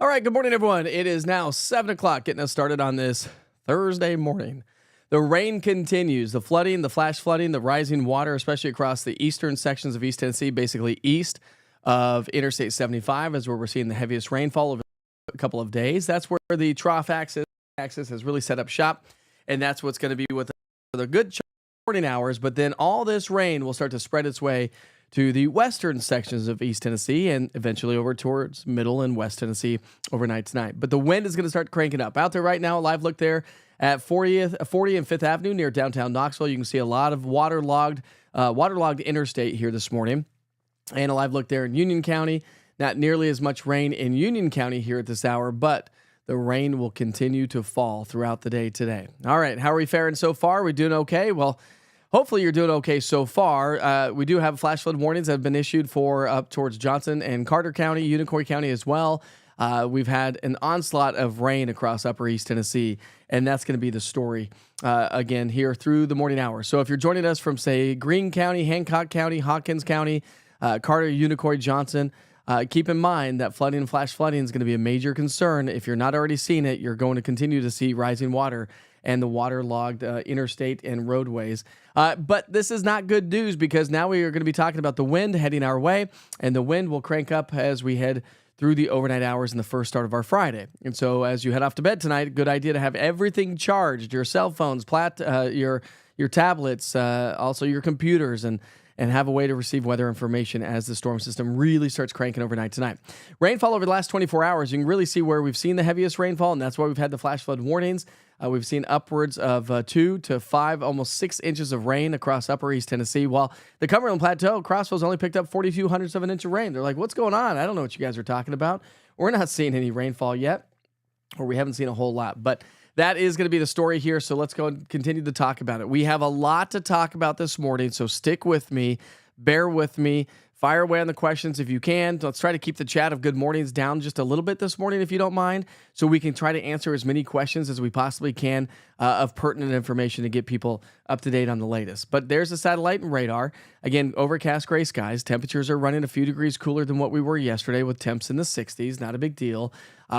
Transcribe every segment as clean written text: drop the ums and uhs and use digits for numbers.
All right, good morning, everyone. It is now 7 o'clock, getting us started on this Thursday morning. The rain continues. The flooding, the flash flooding, the rising water, especially across the eastern sections of East Tennessee, basically east of Interstate 75, is where we're seeing the heaviest rainfall over a couple of days. That's where the trough axis has really set up shop, and that's what's going to be with the good morning hours. But then all this rain will start to spread its way to the western sections of East Tennessee and eventually over towards middle and west Tennessee overnight tonight. But the wind is going to start cranking up. Out there right now, a live look there at 40 and 5th Avenue near downtown Knoxville. You can see a lot of waterlogged interstate here this morning. And a live look there in Union County. Not nearly as much rain in Union County here at this hour, but the rain will continue to fall throughout the day today. All right, how are we faring so far? We doing okay? Well, hopefully you're doing okay so far. We do have flash flood warnings that have been issued for up towards Johnson and Carter County, Unicoi County as well. We've had an onslaught of rain across upper East Tennessee, and that's going to be the story again here through the morning hours. So if you're joining us from, say, Greene County, Hancock County, Hawkins County, Carter, Unicoi, Johnson, keep in mind that flooding and flash flooding is going to be a major concern. If you're not already seeing it, you're going to continue to see rising water and the waterlogged interstate and roadways. But this is not good news because now we are going to be talking about the wind heading our way, and the wind will crank up as we head through the overnight hours in the first start of our Friday. And so as you head off to bed tonight, good idea to have everything charged, your cell phones, your tablets, also your computers, and have a way to receive weather information as the storm system really starts cranking overnight tonight. Rainfall over the last 24 hours, you can really see where we've seen the heaviest rainfall, and that's why we've had the flash flood warnings. We've seen upwards of 2 to 5, almost 6 inches of rain across upper East Tennessee, while the Cumberland Plateau, Crossville's only picked up 42 hundredths of an inch of rain. They're like, what's going on? I don't know what you guys are talking about. We're not seeing any rainfall yet, or we haven't seen a whole lot, but that is going to be the story here, so let's go and continue to talk about it. We have a lot to talk about this morning, so stick with me, bear with me, fire away on the questions if you can. Let's try to keep the chat of good mornings down just a little bit this morning if you don't mind, so we can try to answer as many questions as we possibly can of pertinent information to get people up to date on the latest. But there's the satellite and radar. Again, overcast gray skies. Temperatures are running a few degrees cooler than what we were yesterday with temps in the 60s. Not a big deal.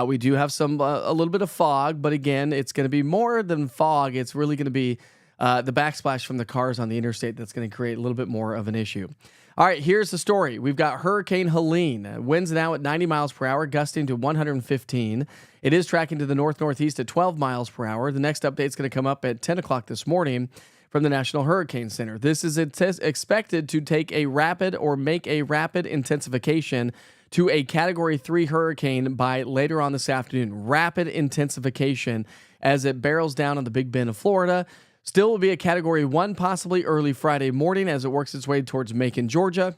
We do have a little bit of fog, but again, it's going to be more than fog. It's really going to be the backsplash from the cars on the interstate that's going to create a little bit more of an issue. All right, here's the story. We've got Hurricane Helene. Winds now at 90 miles per hour, gusting to 115. It is tracking to the north-northeast at 12 miles per hour. The next update is going to come up at 10 o'clock this morning from the National Hurricane Center. This is expected to take a rapid or make a rapid intensification to a Category 3 hurricane by later on this afternoon. Rapid intensification as it barrels down on the Big Bend of Florida. Still will be a Category 1 possibly early Friday morning as it works its way towards Macon, Georgia.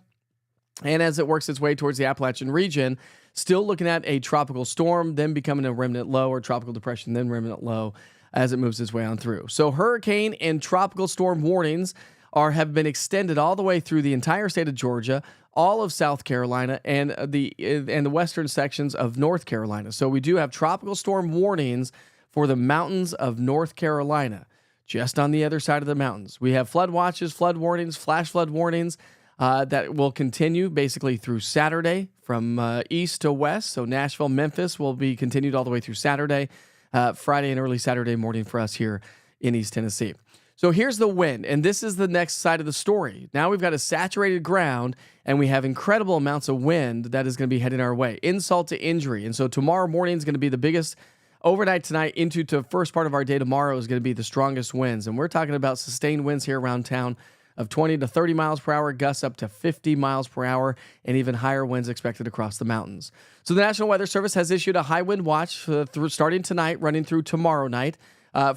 And as it works its way towards the Appalachian region, still looking at a tropical storm, then becoming a remnant low, or tropical depression, then remnant low as it moves its way on through. So hurricane and tropical storm warnings have been extended all the way through the entire state of Georgia, all of South Carolina, and the western sections of North Carolina. So we do have tropical storm warnings for the mountains of North Carolina. Just on the other side of the mountains, we have flood watches, flood warnings, flash flood warnings that will continue basically through Saturday from east to west. So Nashville, Memphis will be continued all the way through Saturday, Friday and early Saturday morning for us here in East Tennessee. So here's the wind, and this is the next side of the story. Now we've got a saturated ground, and we have incredible amounts of wind that is going to be heading our way. Insult to injury. And so tomorrow morning is going to be the biggest. Overnight tonight into the first part of our day tomorrow is going to be the strongest winds. And we're talking about sustained winds here around town of 20 to 30 miles per hour, gusts up to 50 miles per hour, and even higher winds expected across the mountains. So the National Weather Service has issued a high wind watch starting tonight, running through tomorrow night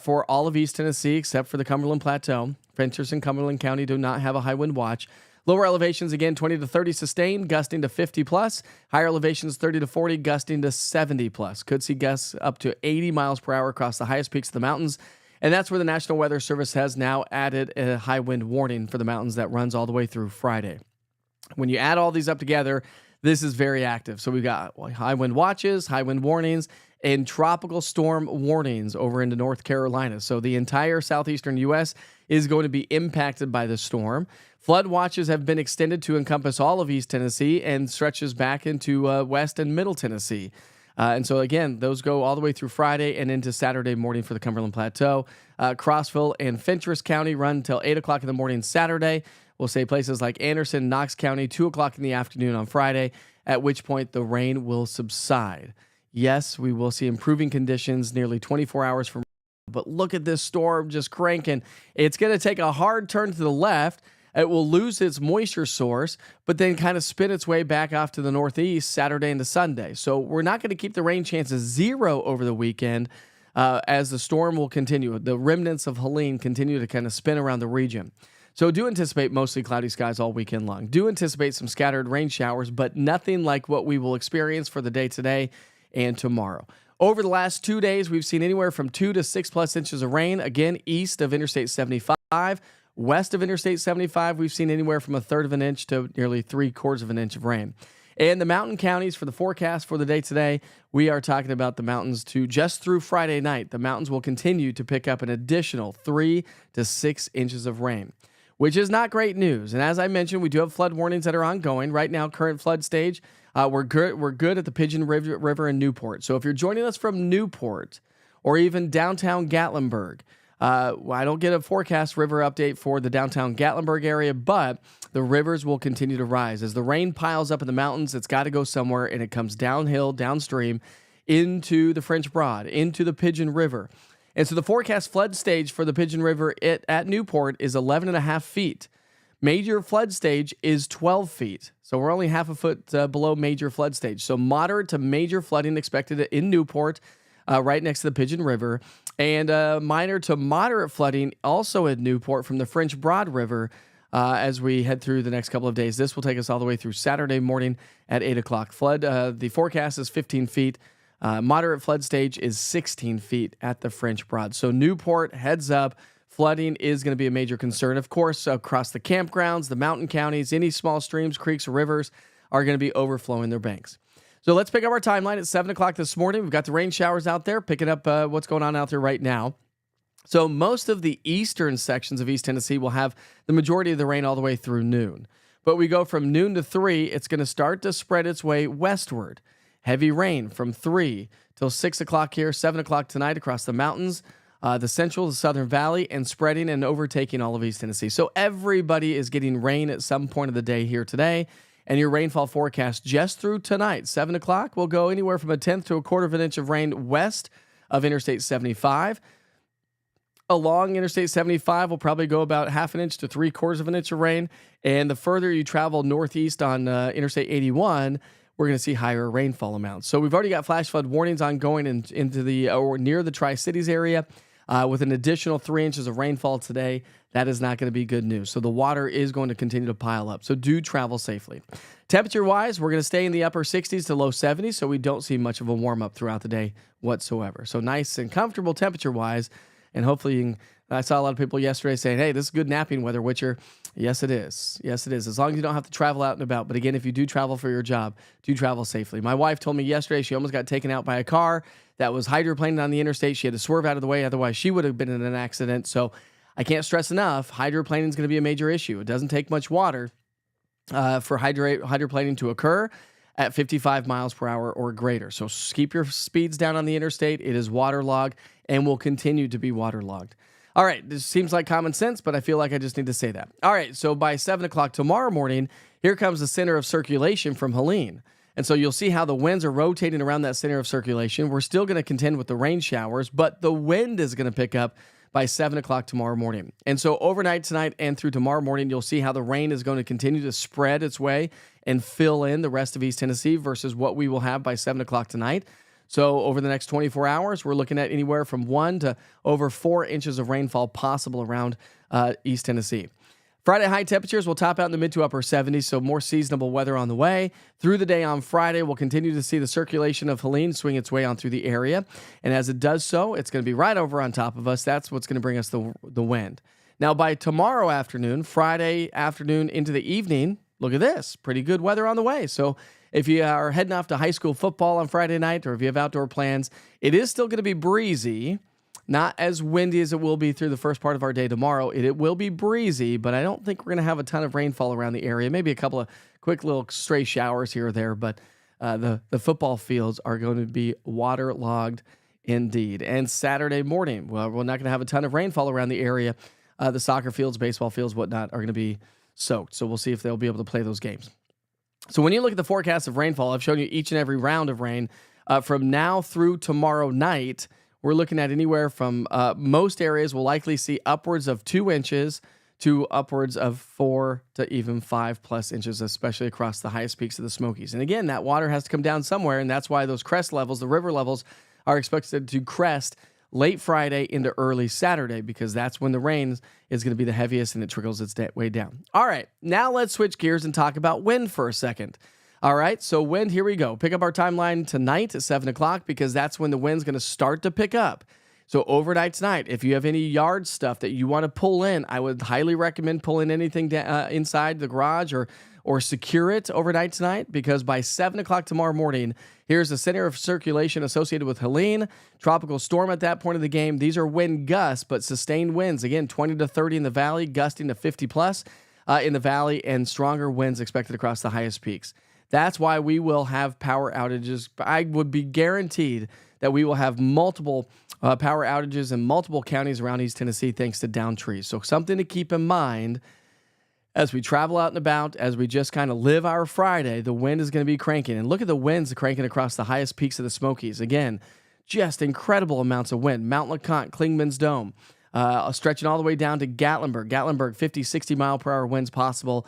for all of East Tennessee except for the Cumberland Plateau. Prentiss and Cumberland County do not have a high wind watch. Lower elevations, again, 20 to 30 sustained, gusting to 50 plus. Higher elevations, 30 to 40, gusting to 70 plus. Could see gusts up to 80 miles per hour across the highest peaks of the mountains. And that's where the National Weather Service has now added a high wind warning for the mountains that runs all the way through Friday. When you add all these up together, this is very active. So we've got high wind watches, high wind warnings, and tropical storm warnings over into North Carolina. So the entire southeastern U.S. is going to be impacted by the storm. Flood watches have been extended to encompass all of East Tennessee and stretches back into west and middle Tennessee. And so, again, those go all the way through Friday and into Saturday morning for the Cumberland Plateau. Crossville and Fentress County run until 8 o'clock in the morning Saturday. We'll say places like Anderson, Knox County, 2 o'clock in the afternoon on Friday, at which point the rain will subside. Yes, we will see improving conditions nearly 24 hours from. But look at this storm just cranking. It's going to take a hard turn to the left. It will lose its moisture source, but then kind of spin its way back off to the northeast Saturday into Sunday. So we're not going to keep the rain chances 0 over the weekend as the storm will continue. The remnants of Helene continue to kind of spin around the region. So do anticipate mostly cloudy skies all weekend long. Do anticipate some scattered rain showers, but nothing like what we will experience for the day today and tomorrow. Over the last 2 days, we've seen anywhere from 2 to 6 plus inches of rain. Again, east of Interstate 75. West of Interstate 75, we've seen anywhere from 1/3 of an inch to nearly 3/4 of an inch of rain. And the mountain counties for the forecast for the day today, we are talking about the mountains to just through Friday night. The mountains will continue to pick up an additional 3 to 6 inches of rain, which is not great news. And as I mentioned, we do have flood warnings that are ongoing. Right now, current flood stage, we're good at the Pigeon River in Newport. So if you're joining us from Newport or even downtown Gatlinburg, I don't get a forecast river update for the downtown Gatlinburg area, but the rivers will continue to rise. As the rain piles up in the mountains, it's got to go somewhere, and it comes downhill, downstream, into the French Broad, into the Pigeon River. And so the forecast flood stage for the Pigeon River at Newport is 11.5 feet. Major flood stage is 12 feet. So we're only half a foot below major flood stage. So moderate to major flooding expected in Newport, right next to the Pigeon River, and minor to moderate flooding also at Newport from the French Broad River as we head through the next couple of days. This will take us all the way through Saturday morning at 8 o'clock. The forecast is 15 feet. Moderate flood stage is 16 feet at the French Broad. So Newport, heads up, flooding is going to be a major concern. Of course, across the campgrounds, the mountain counties, any small streams, creeks, or rivers are going to be overflowing their banks. So let's pick up our timeline at 7 o'clock this morning. We've got the rain showers out there, picking up what's going on out there right now. So most of the eastern sections of East Tennessee will have the majority of the rain all the way through noon. But we go from noon to 3, it's going to start to spread its way westward. Heavy rain from 3 till 6 o'clock here, 7 o'clock tonight across the mountains, the central, the southern valley, and spreading and overtaking all of East Tennessee. So everybody is getting rain at some point of the day here today. And your rainfall forecast just through tonight, 7 o'clock, will go anywhere from 1/10 to 1/4 of an inch of rain west of Interstate 75. Along Interstate 75 will probably go about 1/2 inch to 3/4 of an inch of rain. And the further you travel northeast on Interstate 81, we're going to see higher rainfall amounts. So we've already got flash flood warnings ongoing into the or near the Tri-Cities area. With an additional 3 inches of rainfall today, that is not going to be good news. So the water is going to continue to pile up. So do travel safely. Temperature-wise, we're going to stay in the upper 60s to low 70s, so we don't see much of a warm-up throughout the day whatsoever. So nice and comfortable temperature-wise, and hopefully you can. I saw a lot of people yesterday saying, hey, this is good napping weather, Witcher. Yes, it is. Yes, it is. As long as you don't have to travel out and about. But again, if you do travel for your job, do travel safely. My wife told me yesterday she almost got taken out by a car that was hydroplaning on the interstate. She had to swerve out of the way. Otherwise, she would have been in an accident. So I can't stress enough, hydroplaning is going to be a major issue. It doesn't take much water for hydroplaning to occur at 55 miles per hour or greater. So keep your speeds down on the interstate. It is waterlogged and will continue to be waterlogged. All right, this seems like common sense, but I feel like I just need to say that. All right, so by 7 o'clock tomorrow morning, here comes the center of circulation from Helene. And so you'll see how the winds are rotating around that center of circulation. We're still going to contend with the rain showers, but the wind is going to pick up by 7 o'clock tomorrow morning. And so overnight tonight and through tomorrow morning, you'll see how the rain is going to continue to spread its way and fill in the rest of East Tennessee versus what we will have by 7 o'clock tonight. So over the next 24 hours, we're looking at anywhere from 1 to over 4 inches of rainfall possible around East Tennessee. Friday high temperatures will top out in the mid to upper 70s, so more seasonable weather on the way. Through the day on Friday, we'll continue to see the circulation of Helene swing its way on through the area. And as it does so, it's going to be right over on top of us. That's what's going to bring us the wind. Now, by tomorrow afternoon, Friday afternoon into the evening, look at this. Pretty good weather on the way. So if you are heading off to high school football on Friday night or if you have outdoor plans, it is still going to be breezy. Not as windy as it will be through the first part of our day tomorrow. It will be breezy, but I don't think we're going to have a ton of rainfall around the area. Maybe a couple of quick little stray showers here or there, but The football fields are going to be waterlogged indeed. And Saturday morning, well, we're not going to have a ton of rainfall around the area. The soccer fields, baseball fields, whatnot are going to be soaked. So we'll see if they'll be able to play those games. So when you look at the forecast of rainfall, I've shown you each and every round of rain. From now through tomorrow night, we're looking at anywhere from most areas will likely see upwards of 2 inches to upwards of 4 to even 5+ inches, especially across the highest peaks of the Smokies. And again, that water has to come down somewhere, and that's why those crest levels, the river levels, are expected to crest late Friday into early Saturday, because that's when the rain is going to be the heaviest and it trickles its way down. All right, now let's switch gears and talk about wind for a second. All right, so wind, here we go. Pick up our timeline tonight at 7 o'clock, because that's when the wind's going to start to pick up. So overnight tonight, if you have any yard stuff that you want to pull in, I would highly recommend pulling anything inside the garage or secure it overnight tonight, because by 7 o'clock tomorrow morning, here's the center of circulation associated with Helene, tropical storm at that point of the game. These are wind gusts, but sustained winds. Again, 20 to 30 in the valley, gusting to 50+ in the valley, and stronger winds expected across the highest peaks. That's why we will have power outages. I would be guaranteed that we will have multiple power outages in multiple counties around East Tennessee thanks to downed trees. So something to keep in mind as we travel out and about, as we just kind of live our Friday. The wind is going to be cranking. And look at the winds cranking across the highest peaks of the Smokies. Again, just incredible amounts of wind. Mount LeConte, Klingman's Dome, stretching all the way down to Gatlinburg. Gatlinburg, 50, 60 mile per hour winds possible.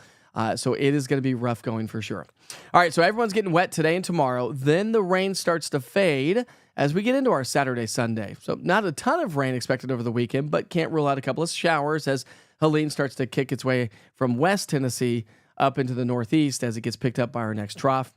So it is going to be rough going for sure. All right, so everyone's getting wet today and tomorrow. Then the rain starts to fade as we get into our Saturday, Sunday. So not a ton of rain expected over the weekend, but can't rule out a couple of showers as Helene starts to kick its way from West Tennessee up into the northeast as it gets picked up by our next trough,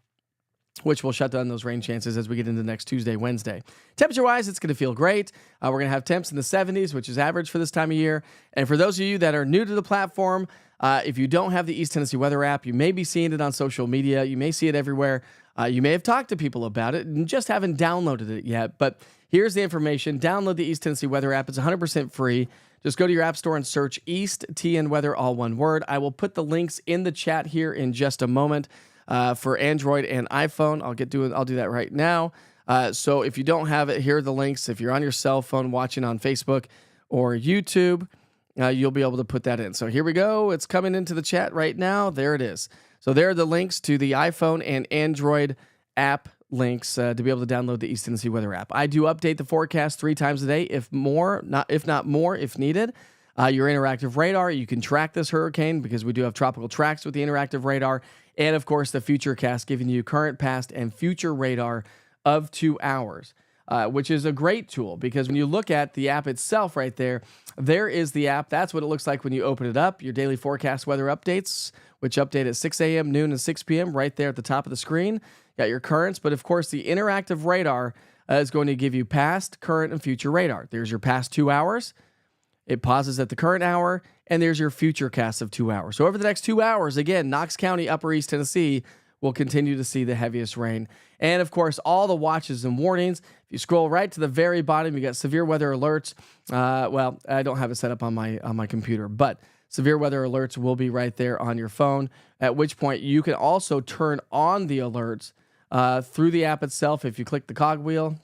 which will shut down those rain chances as we get into next Tuesday, Wednesday. Temperature-wise, it's going to feel great. We're going to have temps in the 70s, which is average for this time of year. And for those of you that are new to the platform, if you don't have the East Tennessee Weather app, you may be seeing it on social media. You may see it everywhere. You may have talked to people about it and just haven't downloaded it yet. But here's the information. Download the East Tennessee Weather app. It's 100% free. Just go to your app store and search East TN Weather, all one word. I will put the links in the chat here in just a moment for Android and iPhone. I'll do that right now. So if you don't have it, here are the links. If you're on your cell phone watching on Facebook or YouTube, you'll be able to put that in. So here we go. It's coming into the chat right now. There it is. So there are the links to the iPhone and Android app links to be able to download the East Tennessee Weather app. I do update the forecast 3 times a day, if not more, if needed. Your interactive radar, you can track this hurricane because we do have tropical tracks with the interactive radar. And of course, the future cast giving you current, past, and future radar of 2 hours, which is a great tool because when you look at the app itself right there, there is the app. That's what it looks like when you open it up. Your daily forecast weather updates, which update at 6 a.m., noon, and 6 p.m. right there at the top of the screen. Got your currents, but of course, the interactive radar is going to give you past, current, and future radar. There's your past 2 hours. It pauses at the current hour, and there's your future cast of 2 hours. So over the next 2 hours, again, Knox County, Upper East Tennessee will continue to see the heaviest rain. And of course, all the watches and warnings. If you scroll right to the very bottom, you got severe weather alerts. Well, I don't have it set up on my computer, but severe weather alerts will be right there on your phone, at which point you can also turn on the alerts through the app itself. If you click the cogwheel,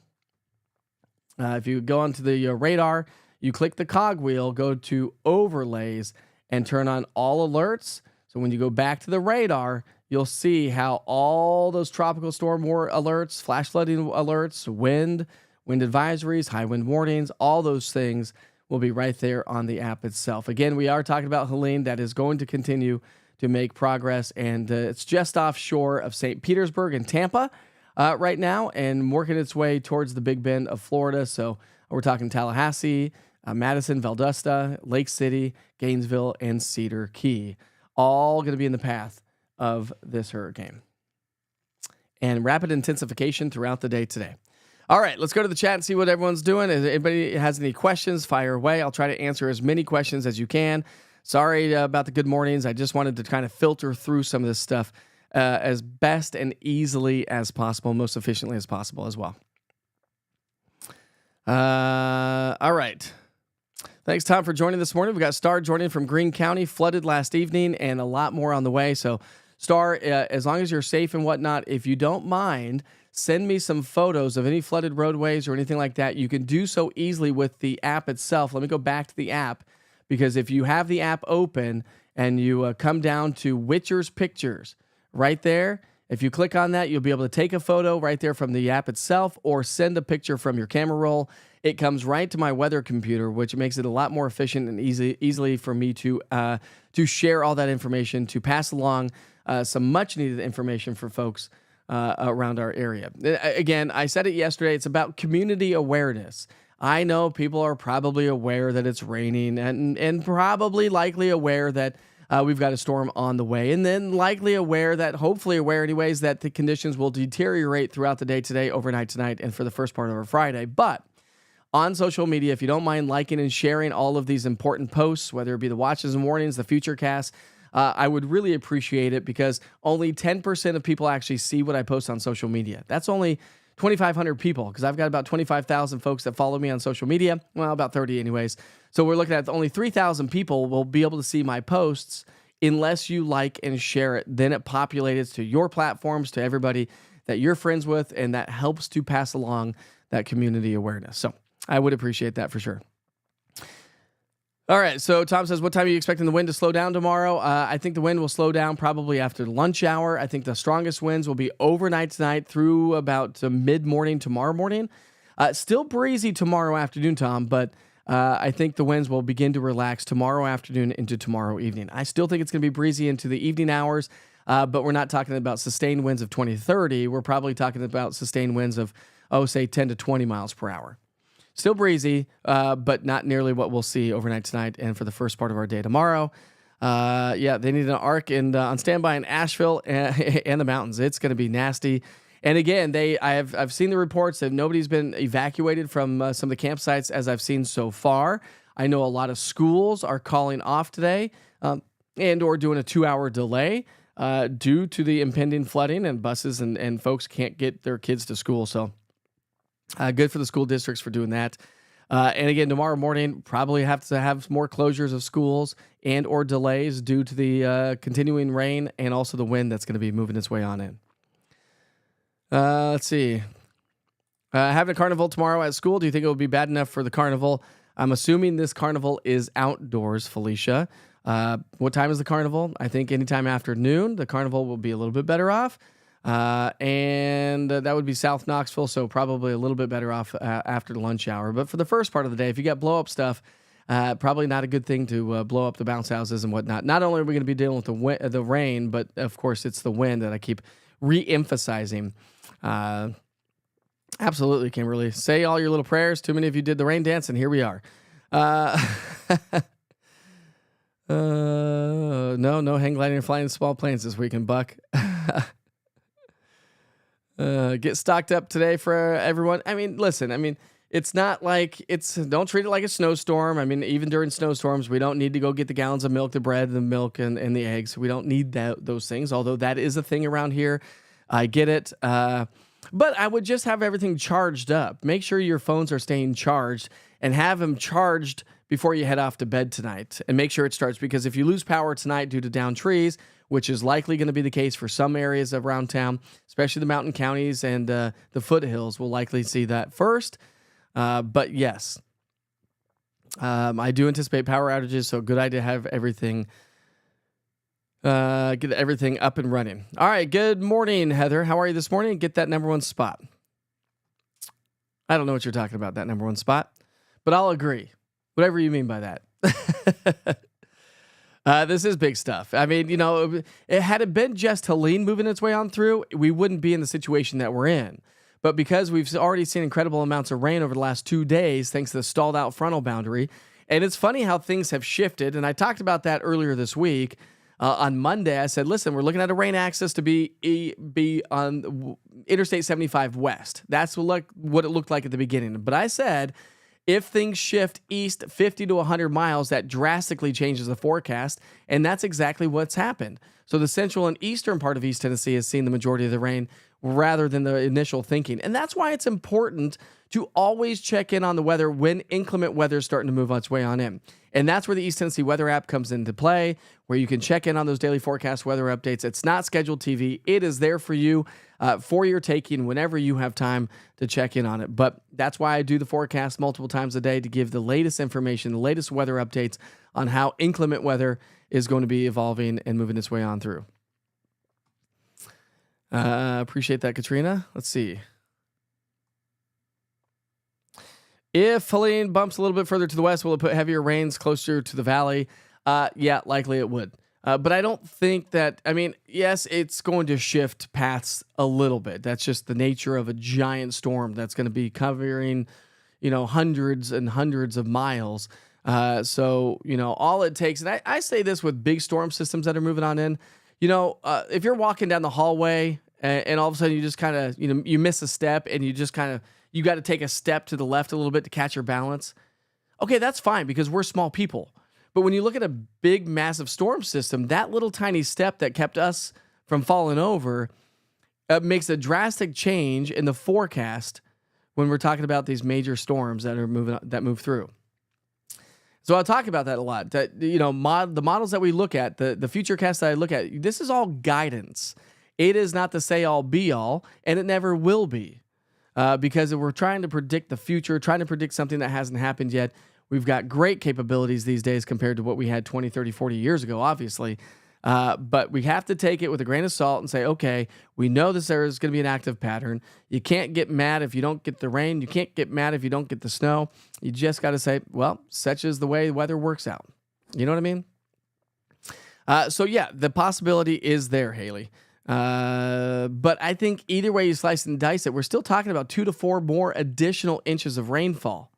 if you go onto the radar, you click the cogwheel, go to overlays, and turn on all alerts. So when you go back to the radar, you'll see how all those tropical storm alerts, flash flooding alerts, wind advisories, high wind warnings, all those things will be right there on the app itself. Again, we are talking about Helene that is going to continue to make progress, and it's just offshore of St. Petersburg and Tampa right now and working its way towards the Big Bend of Florida. So we're talking Tallahassee, Madison, Valdosta, Lake City, Gainesville, and Cedar Key, all going to be in the path of this hurricane. And rapid intensification throughout the day today. All right, let's go to the chat and see what everyone's doing. If anybody has any questions, fire away. I'll try to answer as many questions as you can. Sorry about the good mornings. I just wanted to kind of filter through some of this stuff as best and easily as possible, most efficiently as possible as well. All right. Thanks, Tom, for joining this morning. We got Star joining from Greene County, flooded last evening, and a lot more on the way. So Star, as long as you're safe and whatnot, if you don't mind, send me some photos of any flooded roadways or anything like that. You can do so easily with the app itself. Let me go back to the app, because if you have the app open and you come down to Witcher's Pictures right there, if you click on that, you'll be able to take a photo right there from the app itself or send a picture from your camera roll. It comes right to my weather computer, which makes it a lot more efficient and easily for me to share all that information, to pass along some much needed information for folks around our area. Again, I said it yesterday, it's about community awareness. I know people are probably aware that it's raining and probably likely aware that we've got a storm on the way, and then likely aware that, hopefully aware anyways, that the conditions will deteriorate throughout the day today, overnight tonight, and for the first part of our Friday. But on social media, if you don't mind liking and sharing all of these important posts, whether it be the watches and warnings, the future cast, I would really appreciate it, because only 10% of people actually see what I post on social media. That's only 2,500 people, because I've got about 25,000 folks that follow me on social media. Well, about 30 anyways. So we're looking at only 3,000 people will be able to see my posts unless you like and share it. Then it populates to your platforms, to everybody that you're friends with, and that helps to pass along that community awareness. So I would appreciate that for sure. All right, so Tom says, what time are you expecting the wind to slow down tomorrow? I think the wind will slow down probably after lunch hour. I think the strongest winds will be overnight tonight through about mid-morning tomorrow morning. Still breezy tomorrow afternoon, Tom, but I think the winds will begin to relax tomorrow afternoon into tomorrow evening. I still think it's going to be breezy into the evening hours, but we're not talking about sustained winds of 20 to 30. We're probably talking about sustained winds of, say 10 to 20 miles per hour. Still breezy, but not nearly what we'll see overnight tonight and for the first part of our day tomorrow. They need an arc and on standby in Asheville and the mountains. It's going to be nasty. And again, I've seen the reports that nobody's been evacuated from some of the campsites as I've seen so far. I know a lot of schools are calling off today and or doing a 2-hour delay due to the impending flooding, and buses and folks can't get their kids to school. So good for the school districts for doing that. And again, tomorrow morning, probably have to have more closures of schools and or delays due to the continuing rain and also the wind that's going to be moving its way on in. Let's see. Having a carnival tomorrow at school. Do you think it will be bad enough for the carnival? I'm assuming this carnival is outdoors, Felicia. What time is the carnival? I think anytime after noon, the carnival will be a little bit better off. And that would be South Knoxville, so probably a little bit better off after the lunch hour. But for the first part of the day, if you got blow up stuff, probably not a good thing to blow up the bounce houses and whatnot. Not only are we going to be dealing with the rain, but of course it's the wind that I keep re-emphasizing. Absolutely, Kimberly. Say all your little prayers. Too many of you did the rain dance, and here we are. No hang gliding and flying small planes this weekend, Buck. Get stocked up today for everyone. I mean, listen, it's not like don't treat it like a snowstorm. I mean, even during snowstorms, we don't need to go get the gallons of milk, the bread, the milk, and the eggs. We don't need those things, although that is a thing around here. I get it. But I would just have everything charged up. Make sure your phones are staying charged and have them charged before you head off to bed tonight, and make sure it starts, because if you lose power tonight due to downed trees, which is likely going to be the case for some areas around town, especially the mountain counties and the foothills, will likely see that first. But yes, I do anticipate power outages, so good idea to have everything get everything up and running. All right, good morning, Heather. How are you this morning? Get that number one spot. I don't know what you're talking about, that number one spot, but I'll agree. Whatever you mean by that. This is big stuff. I mean, had it been just Helene moving its way on through, we wouldn't be in the situation that we're in. But because we've already seen incredible amounts of rain over the last 2 days, thanks to the stalled out frontal boundary, and it's funny how things have shifted. And I talked about that earlier this week. On Monday, I said, listen, we're looking at a rain axis to be on Interstate 75 West. That's what it looked like at the beginning. But I said, if things shift east 50 to 100 miles, that drastically changes the forecast, and that's exactly what's happened. So the central and eastern part of East Tennessee has seen the majority of the rain rather than the initial thinking. And that's why it's important to always check in on the weather when inclement weather is starting to move its way on in. And that's where the East Tennessee Weather app comes into play, where you can check in on those daily forecast weather updates. It's not scheduled TV. It is there for you for your taking whenever you have time to check in on it. But that's why I do the forecast multiple times a day, to give the latest information, the latest weather updates on how inclement weather is going to be evolving and moving its way on through. Appreciate that, Katrina. Let's see. If Helene bumps a little bit further to the west, will it put heavier rains closer to the valley? Yeah, likely it would. But I don't think that, yes, it's going to shift paths a little bit. That's just the nature of a giant storm that's going to be covering, hundreds and hundreds of miles. So, all it takes, and I say this with big storm systems that are moving on in, if you're walking down the hallway and all of a sudden you just kind of, you miss a step and you just kind of, you got to take a step to the left a little bit to catch your balance. Okay, that's fine because we're small people. But when you look at a big, massive storm system, that little tiny step that kept us from falling over makes a drastic change in the forecast when we're talking about these major storms that move through. So I'll talk about that a lot. That the models that we look at, the future cast that I look at, this is all guidance. It is not the say all be all, and it never will be. Because we're trying to predict the future, trying to predict something that hasn't happened yet. We've got great capabilities these days compared to what we had 20, 30, 40 years ago, obviously. But we have to take it with a grain of salt and say, okay, we know this there is going to be an active pattern. You can't get mad if you don't get the rain. You can't get mad if you don't get the snow. You just got to say, well, such is the way the weather works out. You know what I mean? So yeah, the possibility is there, Haley. But I think either way you slice and dice it, we're still talking about 2 to 4 more additional inches of rainfall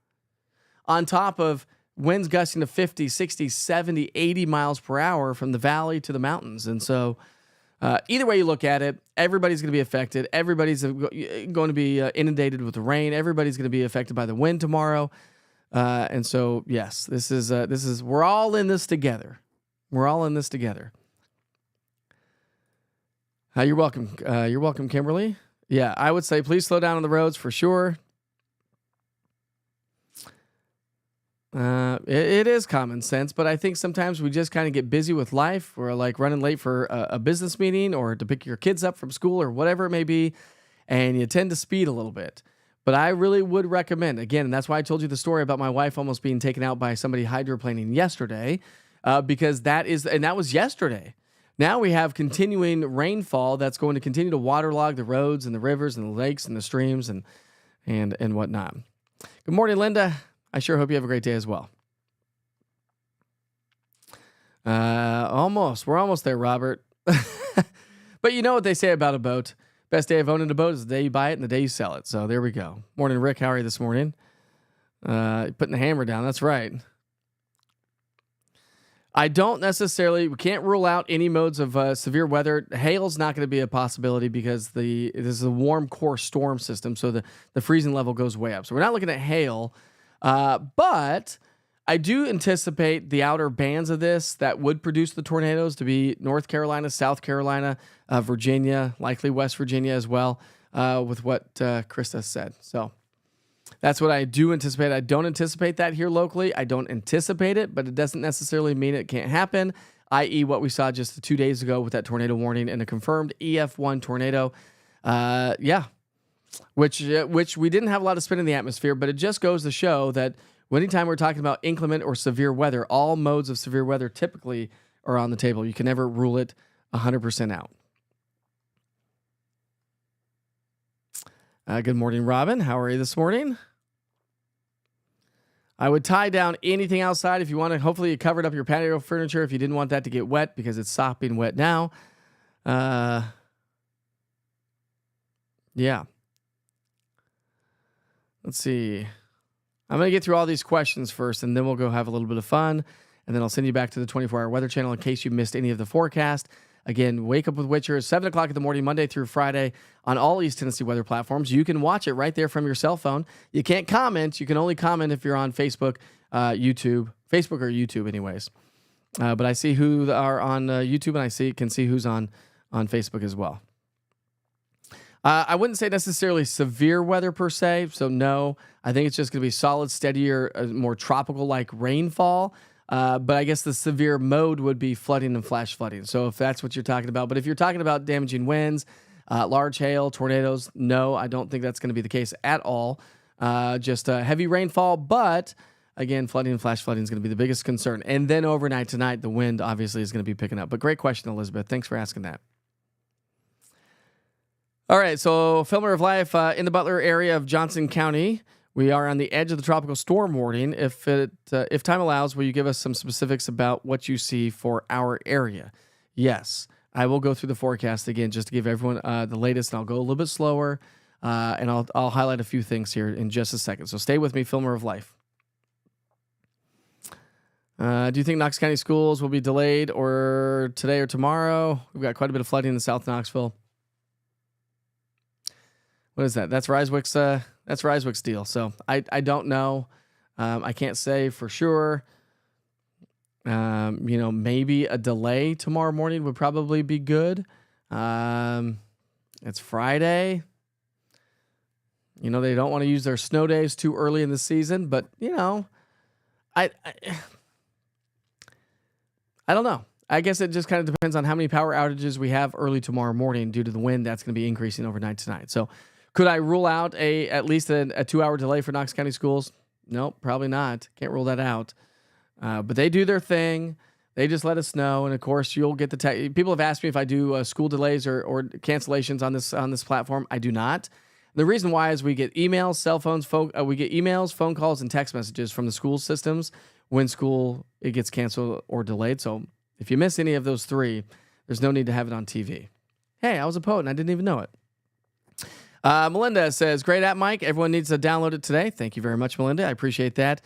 on top of winds gusting to 50, 60, 70, 80 miles per hour from the valley to the mountains. And so either way you look at it, everybody's going to be affected. Everybody's going to be inundated with the rain. Everybody's going to be affected by the wind tomorrow. And so, yes, this is we're all in this together. We're all in this together. You're welcome. You're welcome, Kimberly. Yeah, I would say please slow down on the roads for sure. It is common sense, but I think sometimes we just kind of get busy with life. We're like running late for a business meeting or to pick your kids up from school or whatever it may be, and you tend to speed a little bit. But I really would recommend, again, and that's why I told you the story about my wife almost being taken out by somebody hydroplaning yesterday, because that was yesterday. Now we have continuing rainfall that's going to continue to waterlog the roads and the rivers and the lakes and the streams and whatnot. Good morning, Linda. I sure hope you have a great day as well. Almost. We're almost there, Robert. But you know what they say about a boat. Best day of owning a boat is the day you buy it and the day you sell it. So there we go. Morning, Rick. How are you this morning? Putting the hammer down. That's right. We can't rule out any modes of severe weather. Hail's not going to be a possibility because this is a warm core storm system, so the freezing level goes way up. So we're not looking at hail, but I do anticipate the outer bands of this that would produce the tornadoes to be North Carolina, South Carolina, Virginia, likely West Virginia as well, with what Krista said. So that's what I do anticipate. I don't anticipate that here locally. I don't anticipate it, but it doesn't necessarily mean it can't happen, i.e. what we saw just 2 days ago with that tornado warning and a confirmed EF1 tornado. Which we didn't have a lot of spin in the atmosphere, but it just goes to show that anytime we're talking about inclement or severe weather, all modes of severe weather typically are on the table. You can never rule it 100% out. Good morning, Robin. How are you this morning? I would tie down anything outside if you want to. Hopefully you covered up your patio furniture if you didn't want that to get wet because it's sopping wet now. Yeah. Let's see. I'm going to get through all these questions first, and then we'll go have a little bit of fun, and then I'll send you back to the 24-hour weather channel in case you missed any of the forecast. Again, Wake Up with Witcher is 7 o'clock in the morning, Monday through Friday, on all East Tennessee weather platforms. You can watch it right there from your cell phone. You can't comment. You can only comment if you're on Facebook, Facebook or YouTube anyways. But I see who are on YouTube, and I can see who's on Facebook as well. I wouldn't say necessarily severe weather per se. So no, I think it's just going to be solid, steadier, more tropical like rainfall. But I guess the severe mode would be flooding and flash flooding. So if that's what you're talking about, but if you're talking about damaging winds, large hail, tornadoes, no, I don't think that's going to be the case at all. Just heavy rainfall, but again, flooding and flash flooding is going to be the biggest concern. And then overnight tonight, the wind obviously is going to be picking up. But great question, Elizabeth. Thanks for asking that. All right, so Filmer of Life in the Butler area of Johnson County. We are on the edge of the tropical storm warning. If time allows, will you give us some specifics about what you see for our area? Yes, I will go through the forecast again just to give everyone the latest, and I'll go a little bit slower, and I'll highlight a few things here in just a second. So stay with me, Filmer of Life. Do you think Knox County schools will be delayed or today or tomorrow? We've got quite a bit of flooding in South Knoxville. What is that? That's Ryswick's deal. So I don't know. I can't say for sure. Maybe a delay tomorrow morning would probably be good. It's Friday. They don't want to use their snow days too early in the season, but I don't know. I guess it just kind of depends on how many power outages we have early tomorrow morning due to the wind that's going to be increasing overnight tonight. So could I rule out at least a 2-hour delay for Knox County schools? Nope, probably not. Can't rule that out. But they do their thing. They just let us know. And of course, you'll get the people have asked me if I do school delays or cancellations on this platform. I do not. The reason why is we get emails, cell phones, we get emails, phone calls, and text messages from the school systems when it gets canceled or delayed. So if you miss any of those three, there's no need to have it on TV. Hey, I was a poet and I didn't even know it. Melinda says, great app, Mike. Everyone needs to download it today. Thank you very much, Melinda. I appreciate that.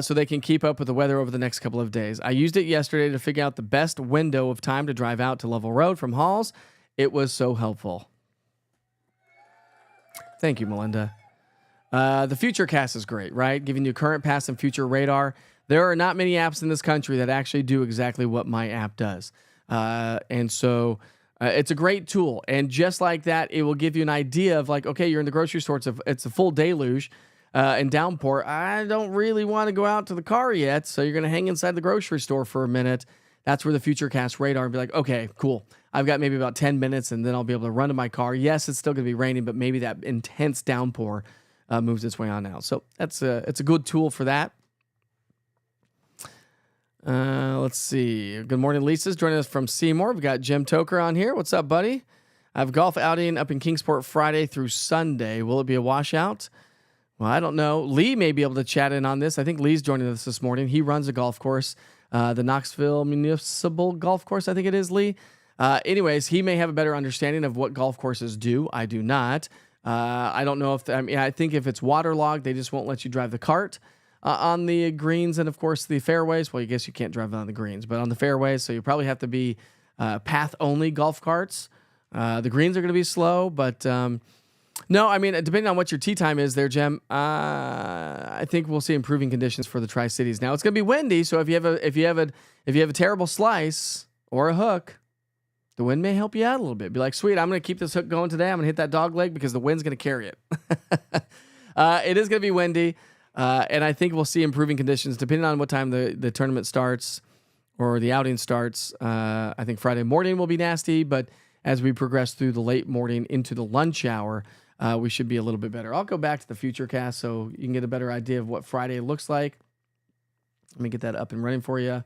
So they can keep up with the weather over the next couple of days. I used it yesterday to figure out the best window of time to drive out to Level Road from Halls. It was so helpful. Thank you, Melinda. The Futurecast is great, right? Giving you current, past, and future radar. There are not many apps in this country that actually do exactly what my app does. And so it's a great tool. And just like that, it will give you an idea of like, okay, you're in the grocery store. It's a full deluge and downpour. I don't really want to go out to the car yet. So you're going to hang inside the grocery store for a minute. That's where the Futurecast radar and be like, okay, cool. I've got maybe about 10 minutes and then I'll be able to run to my car. Yes, it's still going to be raining, but maybe that intense downpour moves its way on out. So it's a good tool for that. Let's see. Good morning, Lisa's joining us from Seymour. We've got Jim Toker on here. What's up, buddy? I have golf outing up in Kingsport Friday through Sunday. Will it be a washout? Well, I don't know. Lee may be able to chat in on this. I think Lee's joining us this morning. He runs a golf course, the Knoxville Municipal Golf Course, I think it is, Lee. Anyways, he may have a better understanding of what golf courses do. I do not. I don't know I think if it's waterlogged, they just won't let you drive the cart on the greens and, of course, the fairways. Well, I guess you can't drive on the greens, but on the fairways, so you probably have to be path-only golf carts. The greens are going to be slow, but no, I mean, depending on what your tee time is there, Jim, I think we'll see improving conditions for the Tri-Cities. Now, it's going to be windy, so if you have a terrible slice or a hook, the wind may help you out a little bit. Be like, sweet, I'm going to keep this hook going today. I'm going to hit that dog leg because the wind's going to carry it. It is going to be windy. And I think we'll see improving conditions depending on what time the tournament starts or the outing starts. I think Friday morning will be nasty, but as we progress through the late morning into the lunch hour, we should be a little bit better. I'll go back to the Futurecast so you can get a better idea of what Friday looks like. Let me get that up and running for you.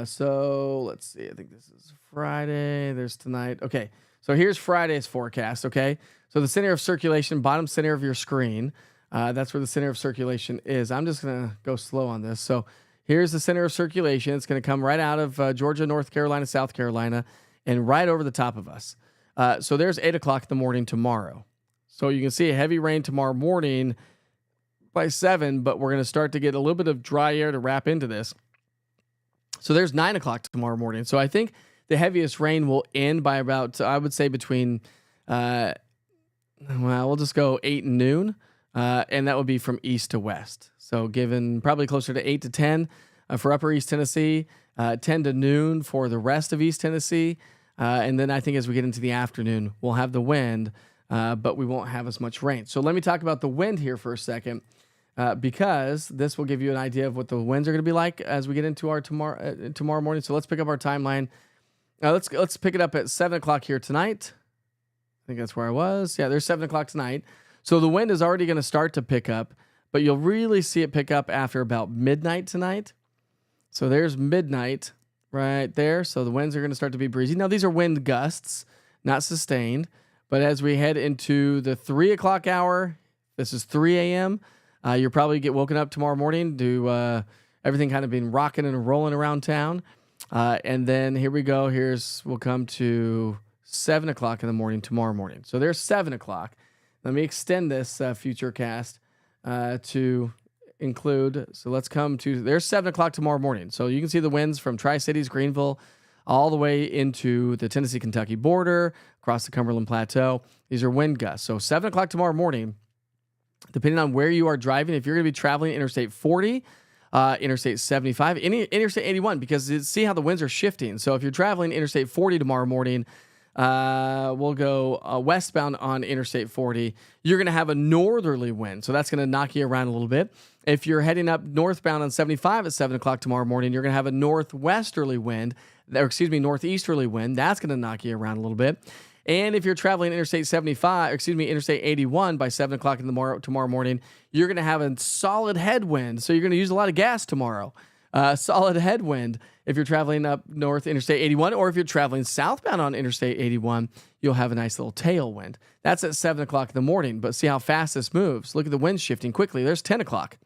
So let's see. I think this is Friday. There's tonight. Okay. So here's Friday's forecast. Okay. So the center of circulation, bottom center of your screen. That's where the center of circulation is. I'm just going to go slow on this. So here's the center of circulation. It's going to come right out of Georgia, North Carolina, South Carolina, and right over the top of us. So there's 8 o'clock in the morning tomorrow. So you can see a heavy rain tomorrow morning by 7, but we're going to start to get a little bit of dry air to wrap into this. So there's 9 o'clock tomorrow morning. So I think the heaviest rain will end by about, I would say between, we'll just go 8 and noon. And that would be from east to west. So given probably closer to 8 to 10 for upper East Tennessee, 10 to noon for the rest of East Tennessee. And then I think as we get into the afternoon, we'll have the wind, but we won't have as much rain. So let me talk about the wind here for a second, because this will give you an idea of what the winds are going to be like as we get into our tomorrow morning. So let's pick up our timeline. Let's pick it up at 7 o'clock here tonight. I think that's where I was. Yeah, there's 7 o'clock tonight. So the wind is already going to start to pick up, but you'll really see it pick up after about midnight tonight. So there's midnight right there. So the winds are going to start to be breezy. Now, these are wind gusts, not sustained. But as we head into the 3 o'clock hour, this is 3 a.m., you'll probably get woken up tomorrow morning to everything kind of being rocking and rolling around town. And then here we go. We'll come to 7 o'clock in the morning tomorrow morning. So there's 7 o'clock. Let me extend this future cast to include. So let's come to, there's 7 o'clock tomorrow morning. So you can see the winds from Tri-Cities, Greenville, all the way into the Tennessee-Kentucky border, across the Cumberland Plateau. These are wind gusts. So 7 o'clock tomorrow morning, depending on where you are driving, if you're going to be traveling Interstate 40, Interstate 75, Interstate 81, because see how the winds are shifting. So if you're traveling Interstate 40 tomorrow morning, we'll go westbound on Interstate 40. You're going to have a northerly wind, so that's going to knock you around a little bit. If you're heading up northbound on 75 at 7 o'clock tomorrow morning, you're going to have a northeasterly wind. That's going to knock you around a little bit. And if you're traveling Interstate 81 by 7 o'clock tomorrow morning, you're going to have a solid headwind. So you're going to use a lot of gas tomorrow. Solid headwind if you're traveling up north Interstate 81, or if you're traveling southbound on Interstate 81, you'll have a nice little tailwind. That's at 7 o'clock in the morning, but see how fast this moves. Look at the wind shifting quickly. There's 10 o'clock.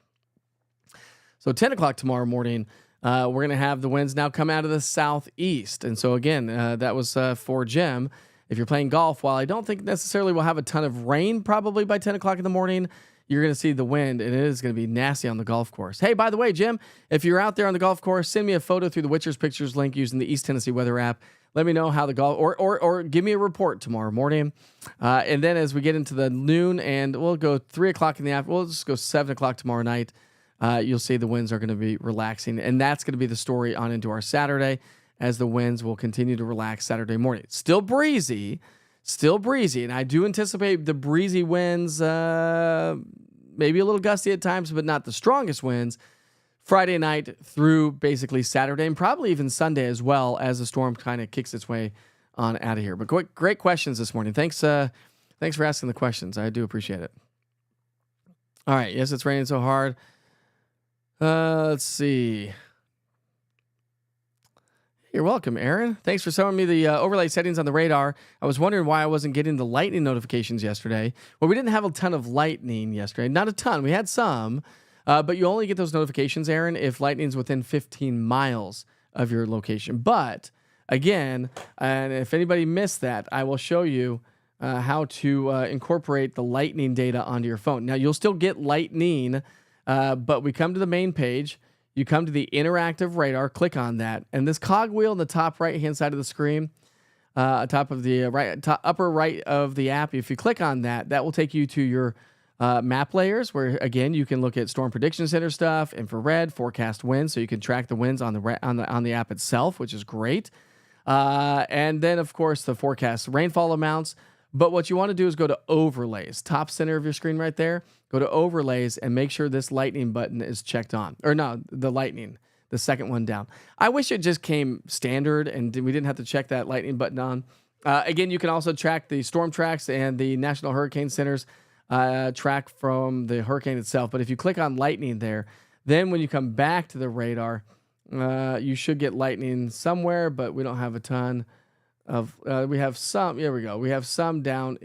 So 10 o'clock tomorrow morning, we're going to have the winds now come out of the southeast. And so again, that was for Jim. If you're playing golf, while I don't think necessarily we'll have a ton of rain probably by 10 o'clock in the morning, you're going to see the wind, and it is going to be nasty on the golf course. Hey, by the way, Jim, if you're out there on the golf course, send me a photo through the Witcher's Pictures link using the East Tennessee Weather app. Let me know how the golf, or give me a report tomorrow morning. And then as we get into the noon, and we'll go 3 o'clock in the afternoon, we'll just go 7 o'clock tomorrow night. You'll see the winds are going to be relaxing, and that's going to be the story on into our Saturday, as the winds will continue to relax Saturday morning. Still breezy, and I do anticipate the breezy winds, maybe a little gusty at times, but not the strongest winds, Friday night through basically Saturday, and probably even Sunday as well, as the storm kind of kicks its way on out of here. But great questions this morning. Thanks for asking the questions. I do appreciate it. All right, yes, it's raining so hard. Let's see. You're welcome, Aaron. Thanks for showing me the overlay settings on the radar. I was wondering why I wasn't getting the lightning notifications yesterday. Well, we didn't have a ton of lightning yesterday. Not a ton. We had some, but you only get those notifications, Aaron, if lightning's within 15 miles of your location. But again, and if anybody missed that, I will show you how to incorporate the lightning data onto your phone. Now, you'll still get lightning, but we come to the main page. You come to the interactive radar, click on that, and this cogwheel in the top right-hand side of the screen, top of the upper right of the app, if you click on that, that will take you to your map layers, where again you can look at Storm Prediction Center stuff, infrared, forecast winds, so you can track the winds on the app itself, which is great. And then of course the forecast rainfall amounts. But what you want to do is go to overlays, top center of your screen right there. Go to overlays and make sure this lightning button is checked on. Or no, the lightning, the second one down. I wish it just came standard and we didn't have to check that lightning button on. Again, you can also track the storm tracks and the National Hurricane Center's track from the hurricane itself. But if you click on lightning there, then when you come back to the radar, you should get lightning somewhere, but we don't have a ton of, we have some, here we go. We have some down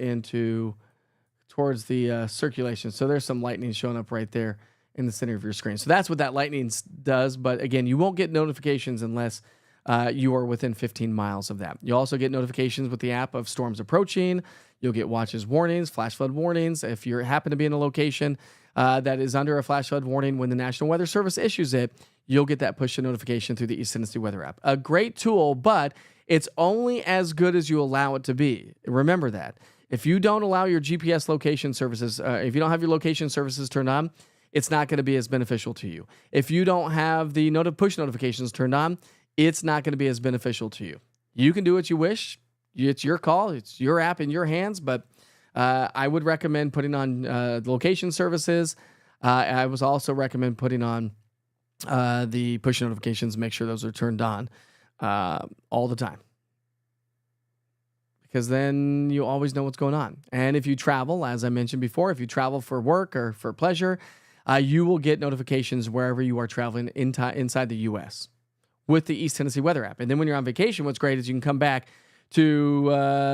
towards the circulation. So there's some lightning showing up right there in the center of your screen. So that's what that lightning does. But again, you won't get notifications unless you are within 15 miles of that. You'll also get notifications with the app of storms approaching. You'll get watches warnings, flash flood warnings. If you happen to be in a location that is under a flash flood warning when the National Weather Service issues it, you'll get that push notification through the East Tennessee Weather app. A great tool, but it's only as good as you allow it to be. Remember that. If you don't allow your GPS location services, if you don't have your location services turned on, it's not going to be as beneficial to you. If you don't have the push notifications turned on, it's not going to be as beneficial to you. You can do what you wish. It's your call. It's your app in your hands. But I would recommend putting on location services. I was also recommend putting on the push notifications. Make sure those are turned on all the time, because then you always know what's going on. And if you travel, as I mentioned before, if you travel for work or for pleasure, you will get notifications wherever you are traveling inside the U.S. with the East Tennessee Weather app. And then when you're on vacation, what's great is you can come back to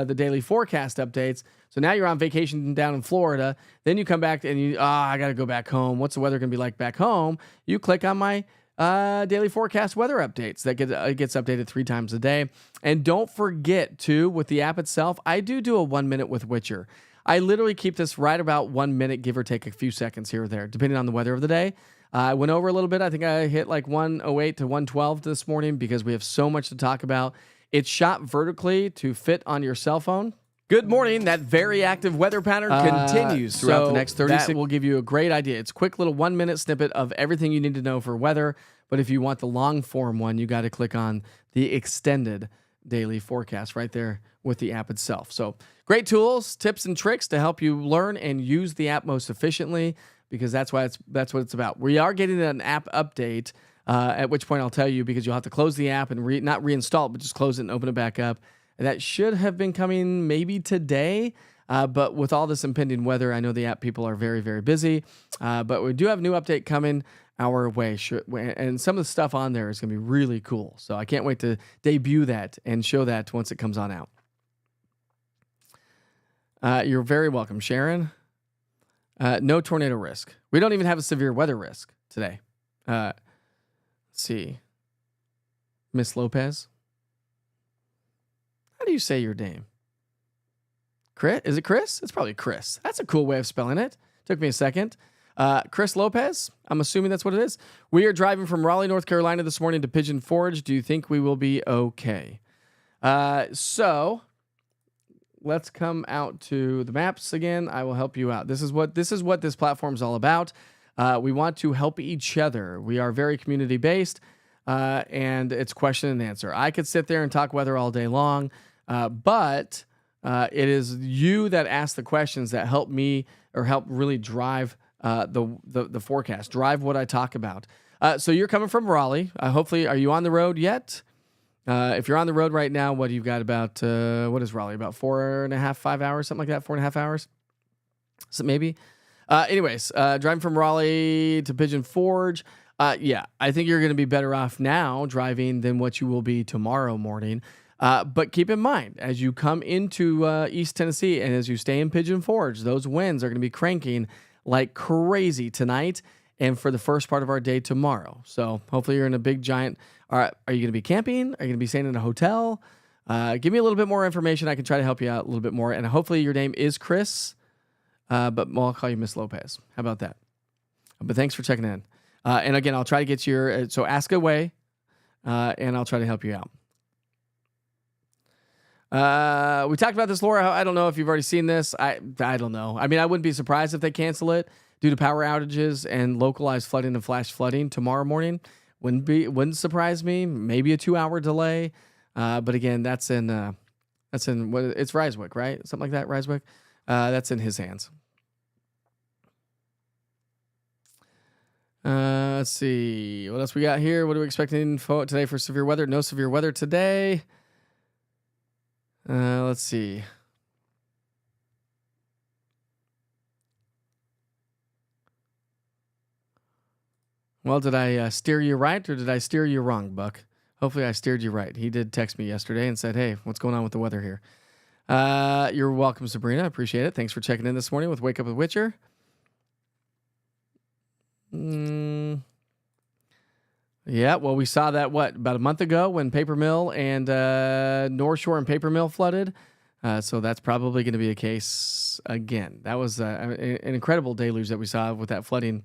the daily forecast updates. So now you're on vacation down in Florida. Then you come back and I got to go back home. What's the weather going to be like back home? You click on my daily forecast weather updates. That gets updated 3 times a day. And don't forget, too, with the app itself, I do a 1 minute with Witcher. I literally keep this right about 1 minute, give or take a few seconds here or there, depending on the weather of the day. I went over a little bit. I think I hit like 108 to 112 this morning because we have so much to talk about. It's shot vertically to fit on your cell phone. Good morning. That very active weather pattern continues throughout the next 36. That will give you a great idea. It's a quick little 1 minute snippet of everything you need to know for weather. But if you want the long form one, you got to click on the extended daily forecast right there with the app itself. So great tools, tips, and tricks to help you learn and use the app most efficiently, because that's what it's about. We are getting an app update, at which point I'll tell you, because you'll have to close the app and not reinstall it, but just close it and open it back up. And that should have been coming maybe today, but with all this impending weather, I know the app people are very, very busy. But we do have a new update coming our way, and some of the stuff on there is going to be really cool. So I can't wait to debut that and show that once it comes on out. You're very welcome, Sharon. No tornado risk. We don't even have a severe weather risk today. Let's see. Miss Lopez. How do you say your name? Chris? Is it Chris? It's probably Chris. That's a cool way of spelling it. Took me a second. Chris Lopez, I'm assuming that's what it is. We are driving from Raleigh, North Carolina this morning to Pigeon Forge. Do you think we will be okay? So let's come out to the maps again. I will help you out. This is what this platform is all about. We want to help each other. We are very community based, and it's question and answer. I could sit there and talk weather all day long, but it is you that ask the questions that help me or help really drive the forecast, drive what I talk about. So you're coming from Raleigh. Hopefully, are you on the road yet? If you're on the road right now, what do you got about, what is Raleigh? About 4.5, 5 hours, something like that, 4.5 hours? So maybe. Anyways, driving from Raleigh to Pigeon Forge. Yeah, I think you're going to be better off now driving than what you will be tomorrow morning. But keep in mind, as you come into East Tennessee and as you stay in Pigeon Forge, those winds are going to be cranking like crazy tonight and for the first part of our day tomorrow. So hopefully you're in a big giant. All right, are you going to be camping? Are you going to be staying in a hotel? Give me a little bit more information. I can try to help you out a little bit more. And hopefully your name is Chris, but I'll call you Miss Lopez. How about that? But thanks for checking in. And again, I'll try to get your, so ask away, and I'll try to help you out. We talked about this, Laura. I don't know if you've already seen this. I don't know. I mean, I wouldn't be surprised if they cancel it due to power outages and localized flooding and flash flooding tomorrow morning. Wouldn't surprise me. Maybe a 2-hour delay. But again, it's Ryswick, right? Something like that, Ryswick. That's in his hands. Let's see. What else we got here? What are we expecting today for severe weather? No severe weather today. Let's see. Well, did I steer you right or did I steer you wrong, Buck? Hopefully I steered you right. He did text me yesterday and said, hey, what's going on with the weather here? You're welcome, Sabrina. I appreciate it. Thanks for checking in this morning with Wake Up with Witcher. Yeah, well, we saw that, about a month ago when Paper Mill and North Shore and Paper Mill flooded. So that's probably going to be a case again. That was an incredible deluge that we saw with that flooding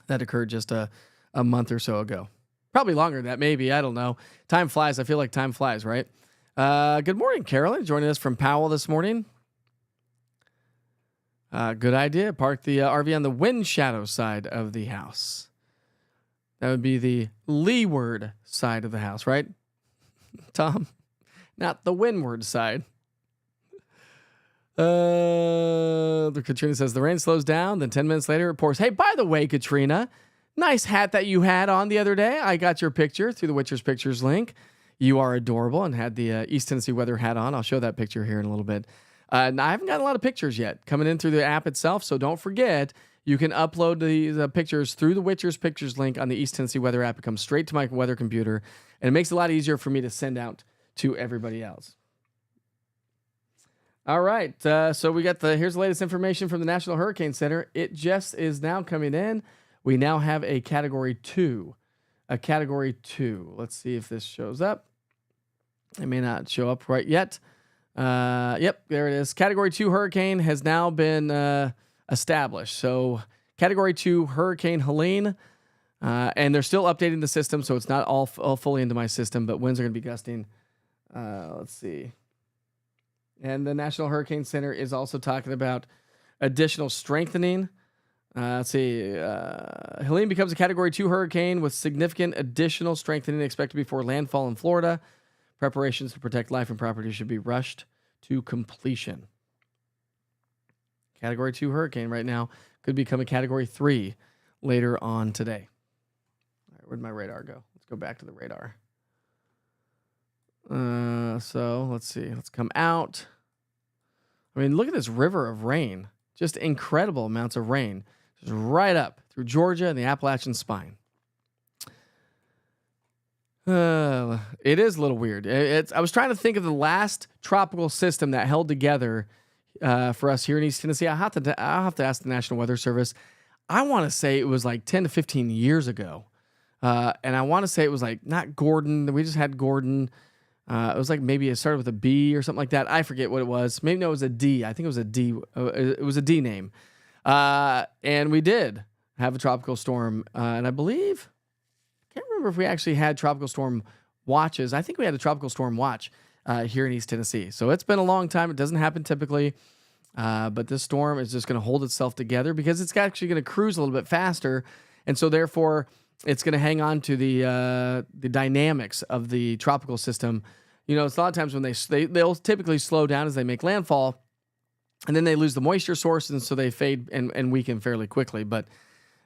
that occurred just a month or so ago. Probably longer than that, maybe. I don't know. Time flies. I feel like time flies, right? Good morning, Carolyn, joining us from Powell this morning. Good idea. Park the RV on the wind shadow side of the house. That would be the leeward side of the house, right, Tom? not the windward side. The Katrina says the rain slows down, then 10 minutes later it pours. Hey, by the way, Katrina, nice hat that you had on the other day. I got your picture through the Witcher's Pictures link. You are adorable and had the East Tennessee weather hat on. I'll show that picture here in a little bit. And I haven't gotten a lot of pictures yet coming in through the app itself, so don't forget you can upload the pictures through the Witcher's Pictures link on the East Tennessee weather app. It comes straight to my weather computer, and it makes it a lot easier for me to send out to everybody else. All right, so we got here's the latest information from the National Hurricane Center. It just is now coming in. We now have a Category 2. A Category 2. Let's see if this shows up. It may not show up right yet. Yep, there it is. Category 2 hurricane has now been established. So Category 2 Hurricane Helene, and they're still updating the system, so it's not all fully into my system, but winds are going to be gusting. Let's see. And the National Hurricane Center is also talking about additional strengthening. Let's see. Helene becomes a Category 2 hurricane with significant additional strengthening expected before landfall in Florida. Preparations to protect life and property should be rushed to completion. Category 2 hurricane right now could become a Category 3 later on today. All right, where'd my radar go? Let's go back to the radar. So let's see. Let's come out. I mean, look at this river of rain. Just incredible amounts of rain. Just right up through Georgia and the Appalachian Spine. It is a little weird. I was trying to think of the last tropical system that held together for us here in East Tennessee. I'll have to ask the National Weather Service. I want to say it was like 10 to 15 years ago. And I want to say it was like not Gordon. We just had Gordon. It was like maybe it started with a B or something like that. I forget what it was. Maybe no, it was a D. I think it was a D. It was a D name. And we did have a tropical storm. And I believe, I can't remember if we actually had tropical storm watches. I think we had a tropical storm watch here in East Tennessee. So it's been a long time. It doesn't happen typically. But this storm is just going to hold itself together because it's actually going to cruise a little bit faster. And so therefore, it's going to hang on to the dynamics of the tropical system. You know, it's a lot of times when they'll typically slow down as they make landfall, and then they lose the moisture source, and so they fade and weaken fairly quickly. But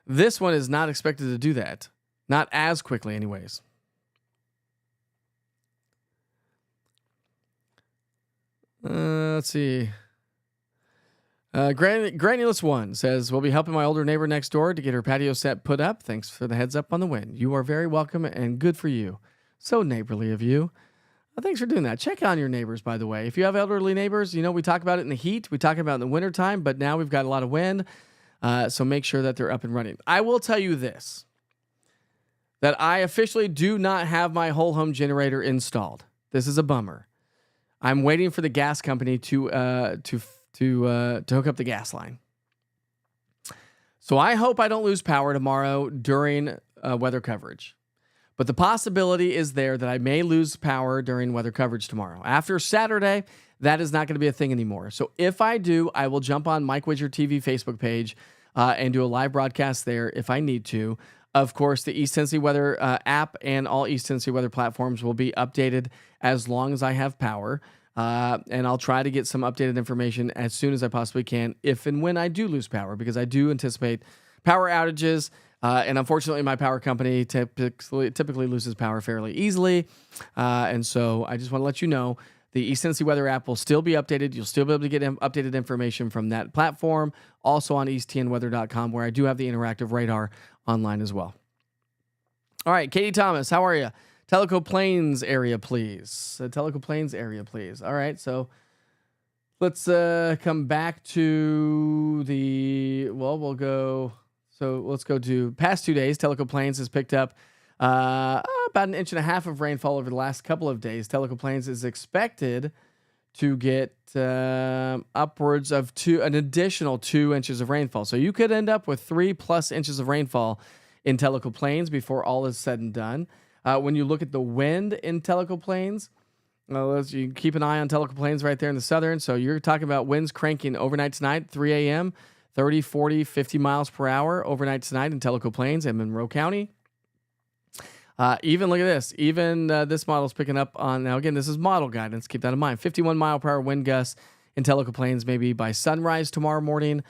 this one is not expected to do that, not as quickly, anyways. Let's see. Granulous One says, we'll be helping my older neighbor next door to get her patio set put up. Thanks for the heads up on the wind. You are very welcome and good for you. So neighborly of you. Thanks for doing that. Check on your neighbors, by the way. If you have elderly neighbors, you know, we talk about it in the heat. We talk about it in the wintertime, but now we've got a lot of wind. So make sure that they're up and running. I will tell you this, that I officially do not have my whole home generator installed. This is a bummer. I'm waiting for the gas company to hook up the gas line. So I hope I don't lose power tomorrow during weather coverage. But the possibility is there that I may lose power during weather coverage tomorrow. After Saturday, that is not going to be a thing anymore. So if I do, I will jump on Mike Widger TV Facebook page and do a live broadcast there if I need to. Of course, the East Tennessee Weather app and all East Tennessee Weather platforms will be updated as long as I have power. And I'll try to get some updated information as soon as I possibly can if and when I do lose power, because I do anticipate power outages. And unfortunately, my power company typically loses power fairly easily. And so I just want to let you know, the East Tennessee Weather app will still be updated. You'll still be able to get updated information from that platform. Also on easttnweather.com, where I do have the interactive radar online as well. All right, Katie Thomas, how are you? Tellico Plains area, please. Tellico Plains area, please. All right, so let's come back to we'll go. So let's go to past 2 days. Tellico Plains has picked up about 1.5 inches of rainfall over the last couple of days. Tellico Plains is expected to get upwards of an additional 2 inches of rainfall. So you could end up with 3+ inches of rainfall in Tellico Plains before all is said and done. When you look at the wind in Tellico Plains, you keep an eye on Tellico Plains right there in the southern. So you're talking about winds cranking overnight tonight, 3 a.m., 30, 40, 50 miles per hour overnight tonight in Tellico Plains and Monroe County. Even look at this. Even this model's picking up on, now again, this is model guidance. Keep that in mind. 51 mile per hour wind gusts in Tellico Plains, maybe by sunrise tomorrow morning.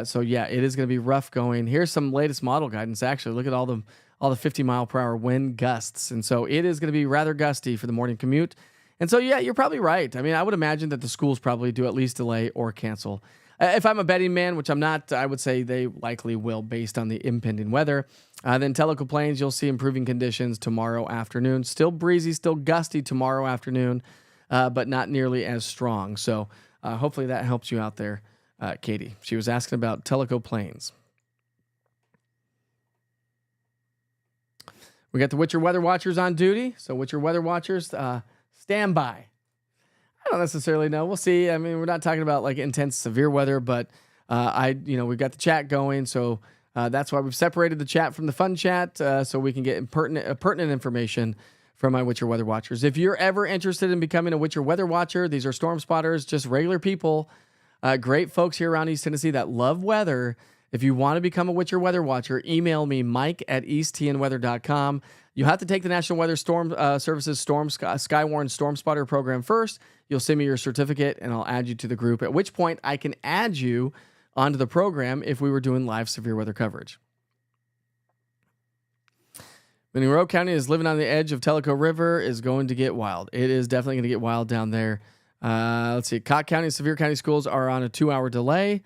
So yeah, it is going to be rough going. Here's some latest model guidance. Actually, look at all the 50 mile per hour wind gusts. And so it is going to be rather gusty for the morning commute. And so, yeah, you're probably right. I mean, I would imagine that the schools probably do at least delay or cancel. If I'm a betting man, which I'm not, I would say they likely will based on the impending weather. Then Tellico Plains, you'll see improving conditions tomorrow afternoon. Still breezy, still gusty tomorrow afternoon, but not nearly as strong. So hopefully that helps you out there, Katie. She was asking about Tellico Plains. We got the Witcher Weather Watchers on duty. So Witcher Weather Watchers, stand by. I don't necessarily know. We'll see. I mean, we're not talking about like intense severe weather, but we've got the chat going. So that's why we've separated the chat from the fun chat, so we can get pertinent information from my Witcher Weather Watchers. If you're ever interested in becoming a Witcher Weather Watcher, these are storm spotters, just regular people, great folks here around East Tennessee that love weather. If you want to become a Witcher Weather Watcher, email me, mike@easttnweather.com. You have to take the National Weather Storm Services Skywarn Storm Spotter program first. You'll send me your certificate, and I'll add you to the group, at which point I can add you onto the program if we were doing live severe weather coverage. Monroe County is living on the edge of Tellico River, is going to get wild. It is definitely going to get wild down there. Let's see. Cott County, Sevier County schools are on a 2-hour delay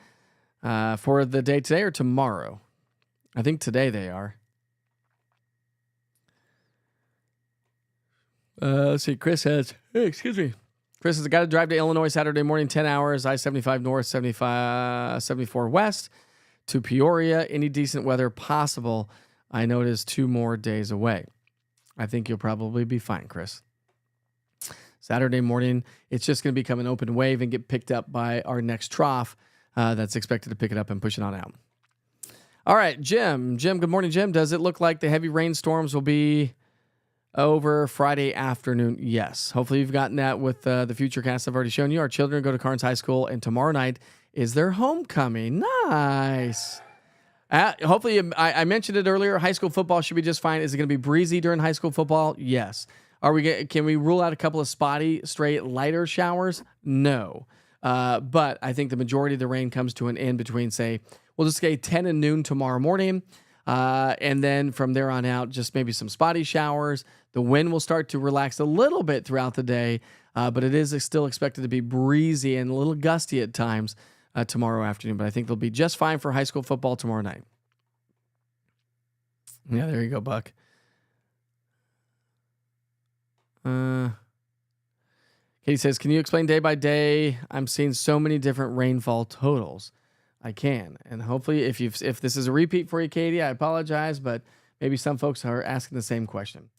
for the day today or tomorrow. I think today they are. Let's see. Chris has got to drive to Illinois Saturday morning, 10 hours, I-75 north, 74 west to Peoria. Any decent weather possible. I know it is 2 more days away. I think you'll probably be fine, Chris. Saturday morning, it's just going to become an open wave and get picked up by our next trough that's expected to pick it up and push it on out. All right, Jim, good morning, Jim. Does it look like the heavy rainstorms will be over Friday afternoon? Yes. Hopefully you've gotten that with the Futurecast I've already shown you. Our children go to Carnes High School, and tomorrow night is their homecoming. Nice. Hopefully, I mentioned it earlier. High school football should be just fine. Is it going to be breezy during high school football? Yes. Can we rule out a couple of spotty, straight, lighter showers? No. But I think the majority of the rain comes to an end between, say, we'll just say 10 and noon tomorrow morning. And then from there on out, just maybe some spotty showers. The wind will start to relax a little bit throughout the day, but it is still expected to be breezy and a little gusty at times tomorrow afternoon. But I think they'll be just fine for high school football tomorrow night. Yeah, there you go, Buck. Katie says, can you explain day by day? I'm seeing so many different rainfall totals. I can. And hopefully if this is a repeat for you, Katie, I apologize, but maybe some folks are asking the same question.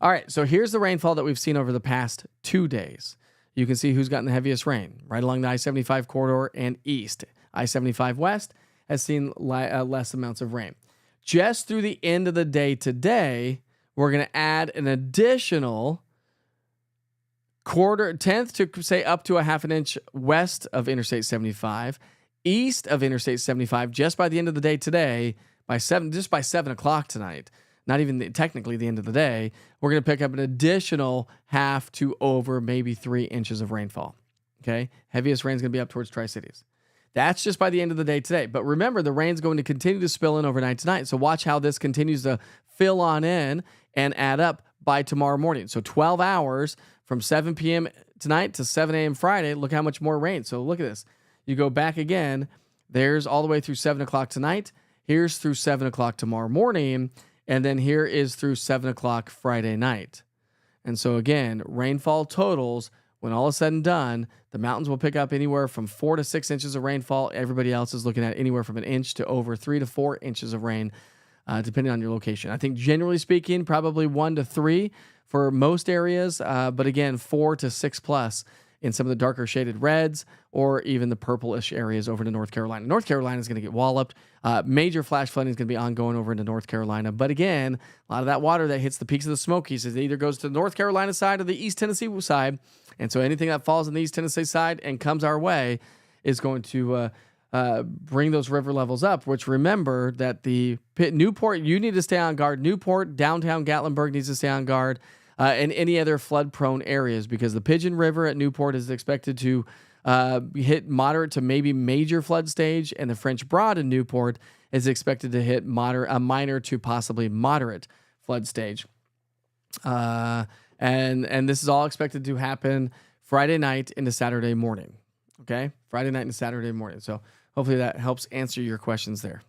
All right, so here's the rainfall that we've seen over the past 2 days. You can see who's gotten the heaviest rain right along the I-75 corridor and east. I-75 west has seen less amounts of rain. Just through the end of the day today, we're going to add an additional tenth to say up to a half an inch west of Interstate 75, east of Interstate 75, just by the end of the day today, by 7 o'clock tonight, not even technically the end of the day, we're going to pick up an additional half to over maybe 3 inches of rainfall. Okay. Heaviest rain is going to be up towards Tri-Cities. That's just by the end of the day today. But remember, the rain's going to continue to spill in overnight tonight. So watch how this continues to fill on in and add up by tomorrow morning. So 12 hours from 7 p.m. tonight to 7 a.m. Friday. Look how much more rain. So look at this. You go back again. There's all the way through 7 o'clock tonight. Here's through 7 o'clock tomorrow morning. And then here is through 7 o'clock Friday night. And so again, rainfall totals, when all is said and done, the mountains will pick up anywhere from 4 to 6 inches of rainfall. Everybody else is looking at anywhere from an inch to over 3 to 4 inches of rain, depending on your location. I think generally speaking, probably 1 to 3 for most areas, but again, 4 to 6 plus in some of the darker shaded reds or even the purplish areas over to North Carolina. North Carolina is going to get walloped. Major flash flooding is going to be ongoing over into North Carolina. But again, a lot of that water that hits the peaks of the Smokies, it either goes to the North Carolina side or the East Tennessee side. And so anything that falls on the East Tennessee side and comes our way is going to bring those river levels up, which remember that the Newport, you need to stay on guard. Newport, downtown Gatlinburg needs to stay on guard, and any other flood prone areas, because the Pigeon River at Newport is expected to hit moderate to maybe major flood stage, and the French Broad in Newport is expected to hit minor to possibly moderate flood stage. And this is all expected to happen Friday night into Saturday morning. Okay, Friday night and Saturday morning. So hopefully that helps answer your questions there.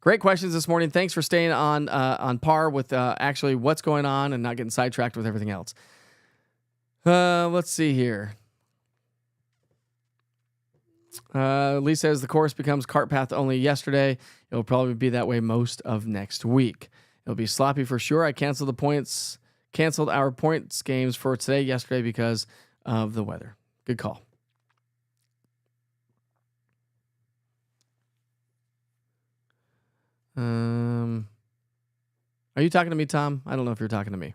Great questions this morning. Thanks for staying on par with actually what's going on and not getting sidetracked with everything else. Let's see here. Lee says the course becomes cart path only yesterday. It'll probably be that way most of next week. It'll be sloppy for sure. I canceled our points games for today, yesterday, because of the weather. Good call. Are you talking to me, Tom? I don't know if you're talking to me.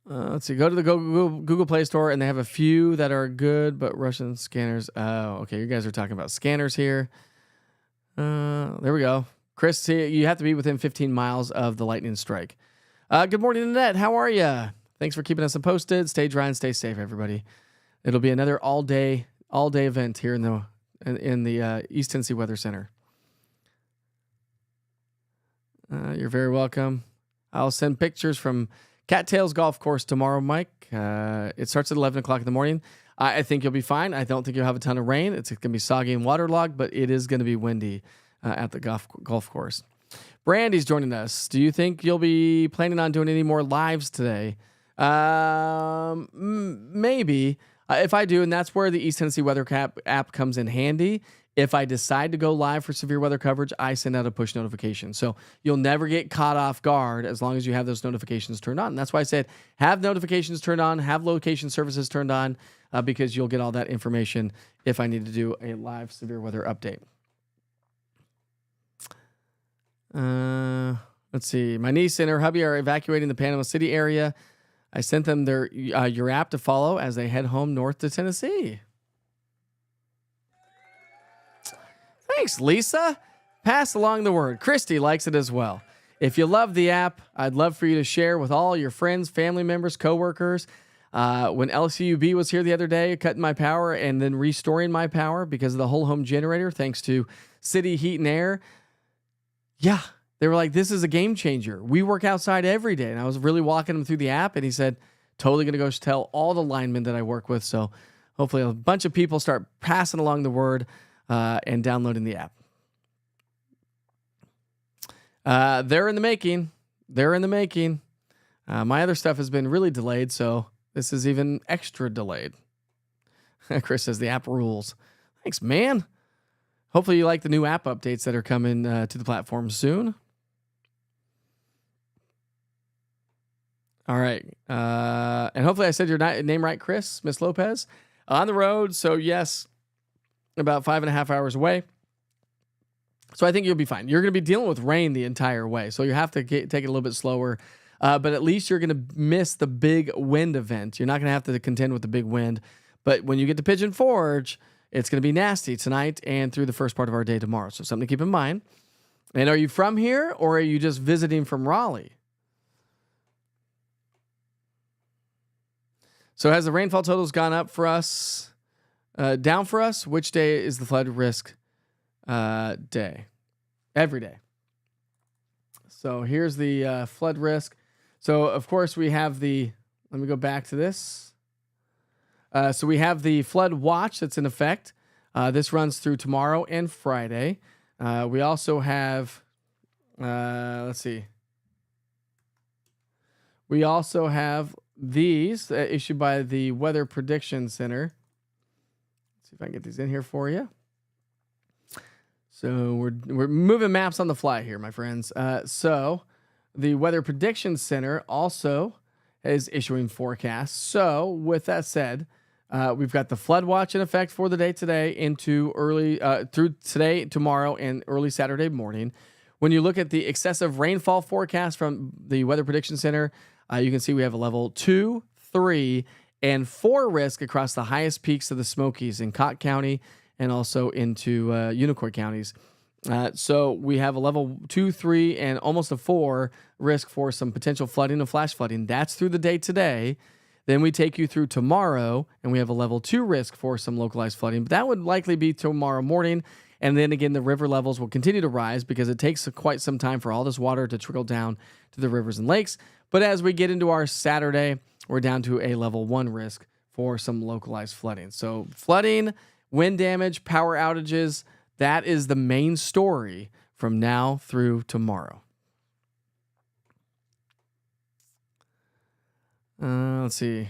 Let's see. Go to the Google Play Store, and they have a few that are good, but Russian scanners. Oh, okay. You guys are talking about scanners here. There we go. Chris, you have to be within 15 miles of the lightning strike. Good morning, Annette. How are you? Thanks for keeping us posted. Stay dry and stay safe, everybody. It'll be another all day event here in the East Tennessee Weather Center. You're very welcome. I'll send pictures from Cattails Golf Course tomorrow, Mike. It starts at 11 o'clock in the morning. I think you'll be fine. I don't think you'll have a ton of rain. It's going to be soggy and waterlogged, but it is going to be windy at the golf course. Brandy's joining us. Do you think you'll be planning on doing any more lives today? Maybe. If I do, and that's where the East Tennessee Weather app comes in handy. If I decide to go live for severe weather coverage, I send out a push notification. So you'll never get caught off guard as long as you have those notifications turned on. And that's why I said have notifications turned on, have location services turned on, because you'll get all that information if I need to do a live severe weather update. Let's see. My niece and her hubby are evacuating the Panama City area. I sent them your app to follow as they head home north to Tennessee. Thanks, Lisa. Pass along the word. Christy likes it as well. If you love the app, I'd love for you to share with all your friends, family members, coworkers. When LCUB was here the other day, cutting my power and then restoring my power because of the whole home generator, thanks to City Heat and Air. Yeah, they were like, this is a game changer. We work outside every day. And I was really walking him through the app, and he said, totally going to go tell all the linemen that I work with. So hopefully a bunch of people start passing along the word and downloading the app. They're in the making. My other stuff has been really delayed, so this is even extra delayed. Chris says the app rules. Thanks, man. Hopefully you like the new app updates that are coming to the platform soon. All right. And hopefully I said your name right, Chris, Miss Lopez. On the road, so yes, about 5.5 hours away. So I think you'll be fine. You're going to be dealing with rain the entire way, so you have to take it a little bit slower. But at least you're going to miss the big wind event. You're not going to have to contend with the big wind. But when you get to Pigeon Forge, it's going to be nasty tonight and through the first part of our day tomorrow. So something to keep in mind. And are you from here, or are you just visiting from Raleigh? So has the rainfall totals gone up for us, down for us? Which day is the flood risk day? Every day. So here's the flood risk. So, of course, we have let me go back to this. So we have the flood watch that's in effect. This runs through tomorrow and Friday. We also have, let's see. We also have these issued by the Weather Prediction Center. Let's see if I can get these in here for you. So we're moving maps on the fly here, my friends. So the Weather Prediction Center also is issuing forecasts. So with that said, we've got the flood watch in effect for the day today into early through today, tomorrow, and early Saturday morning. When you look at the excessive rainfall forecast from the Weather Prediction Center, you can see we have a level 2, 3, and 4 risk across the highest peaks of the Smokies in Cott County and also into Unicoi counties. So we have a level 2, 3, and almost a 4 risk for some potential flooding and flash flooding. That's through the day today. Then we take you through tomorrow, and we have a level 2 risk for some localized flooding. But that would likely be tomorrow morning. And then again, the river levels will continue to rise because it takes quite some time for all this water to trickle down to the rivers and lakes. But as we get into our Saturday, we're down to a level 1 risk for some localized flooding. So flooding, wind damage, power outages, that is the main story from now through tomorrow. Let's see.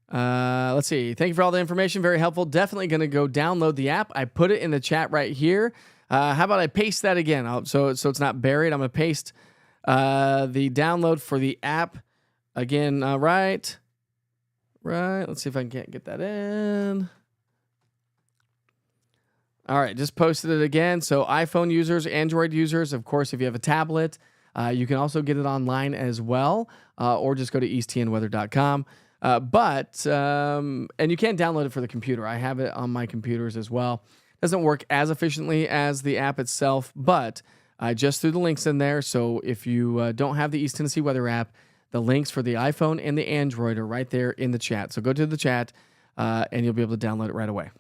Let's see. Thank you for all the information. Very helpful. Definitely going to go download the app. I put it in the chat right here. How about I paste that again? So it's not buried. I'm going to paste the download for the app again. Right. Let's see if I can't get that in. All right, just posted it again. So iPhone users, Android users, of course, if you have a tablet, you can also get it online as well, or just go to easttnweather.com. And you can download it for the computer. I have it on my computers as well. Doesn't work as efficiently as the app itself, but I just threw the links in there. So if you don't have the East Tennessee Weather app, the links for the iPhone and the Android are right there in the chat. So go to the chat, and you'll be able to download it right away.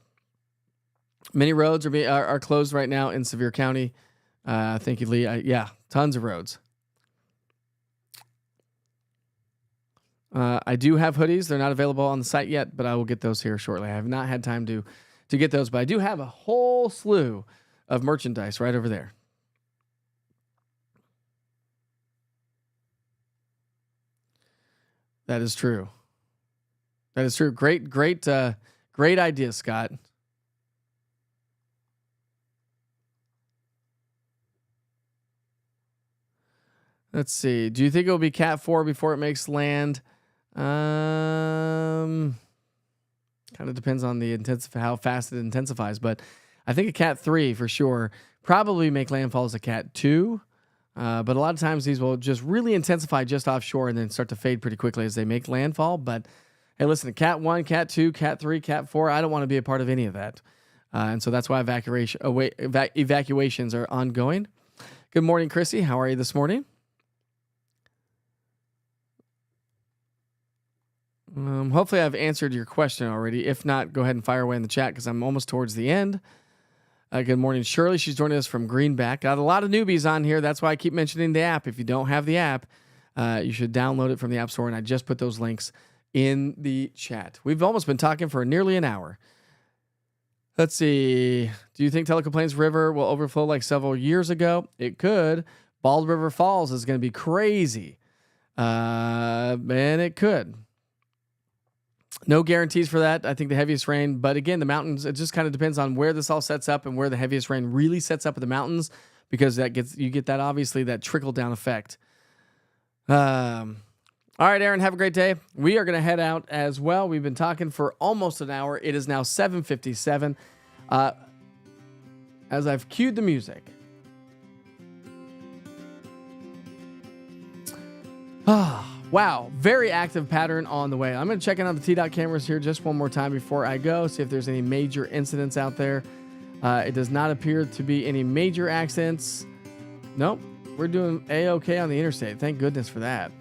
Many roads are closed right now in Sevier County. Thank you, Lee. Yeah, tons of roads. I do have hoodies. They're not available on the site yet, but I will get those here shortly. I have not had time to get those, but I do have a whole slew of merchandise right over there. That is true. That is true. Great idea, Scott. Let's see. Do you think it will be Cat 4 before it makes land? Kind of depends on the how fast it intensifies, but I think a Cat 3 for sure. Probably make landfall as a Cat 2. But a lot of times these will just really intensify just offshore and then start to fade pretty quickly as they make landfall. But hey, listen, Cat 1, Cat 2, Cat 3, Cat 4, I don't want to be a part of any of that. And so that's why evacuations are ongoing. Good morning, Chrissy. How are you this morning? Hopefully I've answered your question already. If not, go ahead and fire away in the chat because I'm almost towards the end. Good morning, Shirley. She's joining us from Greenback. Got a lot of newbies on here. That's why I keep mentioning the app. If you don't have the app, you should download it from the App Store, and I just put those links in the chat. We've almost been talking for nearly an hour. Let's see. Do you think Teleco Plains River will overflow like several years ago? It could. Bald River Falls is going to be crazy. And it could. No guarantees for that. I think the heaviest rain, but again, the mountains, it just kind of depends on where this all sets up and where the heaviest rain really sets up in the mountains, because you get that, obviously, that trickle down effect. All right, Aaron, have a great day. We are going to head out as well. We've been talking for almost an hour. It is now 7:57. As I've cued the music. Wow, very active pattern on the way. I'm going to check in on the T-Dot cameras here just one more time before I go, see if there's any major incidents out there. It does not appear to be any major accidents. Nope, we're doing A-okay on the interstate. Thank goodness for that.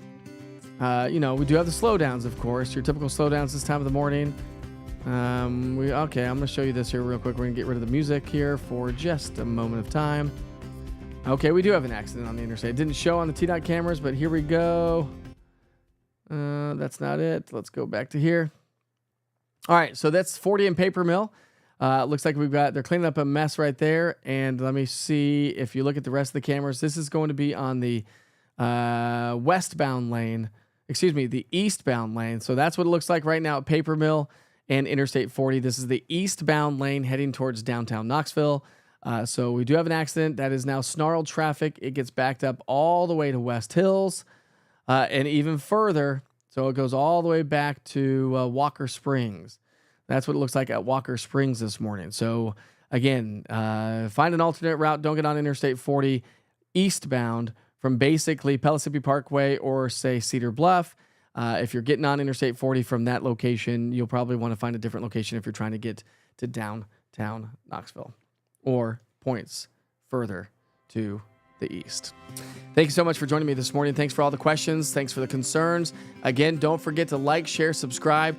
We do have the slowdowns, of course, your typical slowdowns this time of the morning. I'm going to show you this here real quick. We're going to get rid of the music here for just a moment of time. Okay, we do have an accident on the interstate. It didn't show on the T-Dot cameras, but here we go. That's not it. Let's go back to here. All right, so that's 40 in Paper Mill. Looks like they're cleaning up a mess right there. And let me see if you look at the rest of the cameras. This is going to be on the the eastbound lane. So that's what it looks like right now at Paper Mill and Interstate 40. This is the eastbound lane heading towards downtown Knoxville. So we do have an accident that is now snarled traffic. It gets backed up all the way to West Hills. And even further, so it goes all the way back to Walker Springs. That's what it looks like at Walker Springs this morning. So again, find an alternate route. Don't get on Interstate 40 eastbound from basically Pellissippi Parkway or say Cedar Bluff. If you're getting on Interstate 40 from that location, you'll probably want to find a different location if you're trying to get to downtown Knoxville or points further to the east. Thank you so much for joining me this morning. Thanks for all the questions. Thanks for the concerns. Again, don't forget to like, share, subscribe.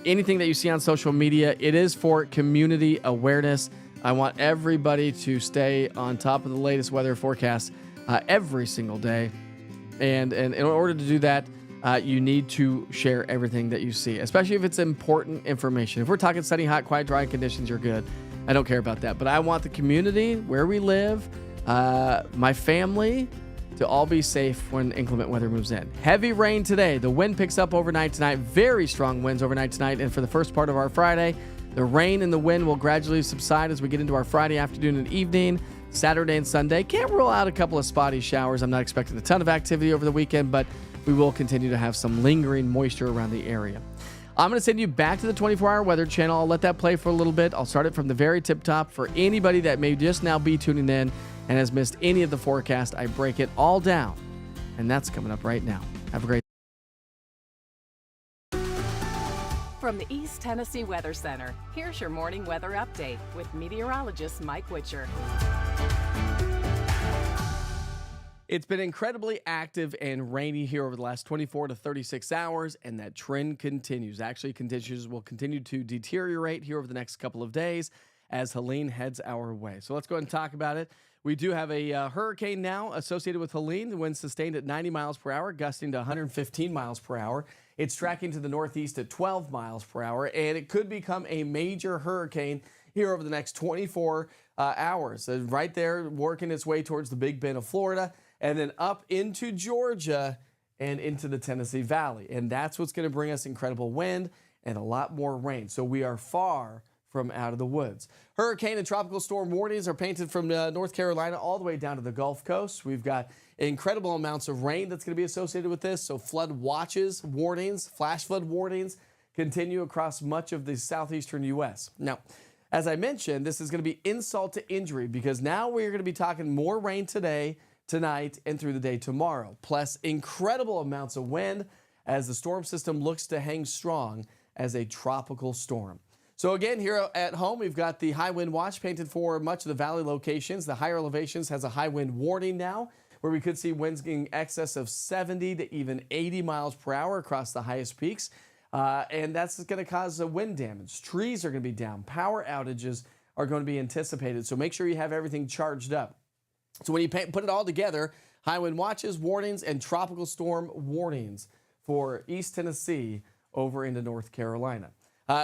Anything that you see on social media, it is for community awareness. I want everybody to stay on top of the latest weather forecast every single day. And in order to do that, you need to share everything that you see, especially if it's important information. If we're talking sunny, hot, quiet, dry conditions, you're good. I don't care about that. But I want the community, where we live, my family, to all be safe when inclement weather moves in. Heavy rain today. The wind picks up overnight tonight. Very strong winds overnight tonight. And for the first part of our Friday, the rain and the wind will gradually subside as we get into our Friday afternoon and evening. Saturday and Sunday. Can't rule out a couple of spotty showers. I'm not expecting a ton of activity over the weekend, but we will continue to have some lingering moisture around the area. I'm going to send you back to the 24-hour weather channel. I'll let that play for a little bit. I'll start it from the very tip top. For anybody that may just now be tuning in and has missed any of the forecast, I break it all down, and that's coming up right now. Have a great From the East Tennessee Weather Center, here's your morning weather update with meteorologist Mike Witcher. It's been incredibly active and rainy here over the last 24 to 36 hours, and that trend continues. Actually, conditions will continue to deteriorate here over the next couple of days as Helene heads our way. So let's go ahead and talk about it. We do have a hurricane now associated with Helene. The wind sustained at 90 miles per hour, gusting to 115 miles per hour. It's tracking to the northeast at 12 miles per hour, and it could become a major hurricane here over the next 24 hours. Right there, working its way towards the Big Bend of Florida, and then up into Georgia and into the Tennessee Valley. And that's what's going to bring us incredible wind and a lot more rain. So we are far from out of the woods. Hurricane and tropical storm warnings are painted from North Carolina all the way down to the Gulf Coast. We've got incredible amounts of rain that's going to be associated with this. So flood watches, warnings, flash flood warnings continue across much of the southeastern U.S. Now, as I mentioned, this is going to be insult to injury because now we're going to be talking more rain today, tonight, and through the day tomorrow, plus incredible amounts of wind as the storm system looks to hang strong as a tropical storm. So again, here at home, we've got the high wind watch painted for much of the valley locations. The higher elevations has a high wind warning now, where we could see winds in excess of 70 to even 80 miles per hour across the highest peaks. And that's going to cause wind damage. Trees are going to be down. Power outages are going to be anticipated. So make sure you have everything charged up. So when you put it all together, high wind watches, warnings, and tropical storm warnings for East Tennessee over into North Carolina.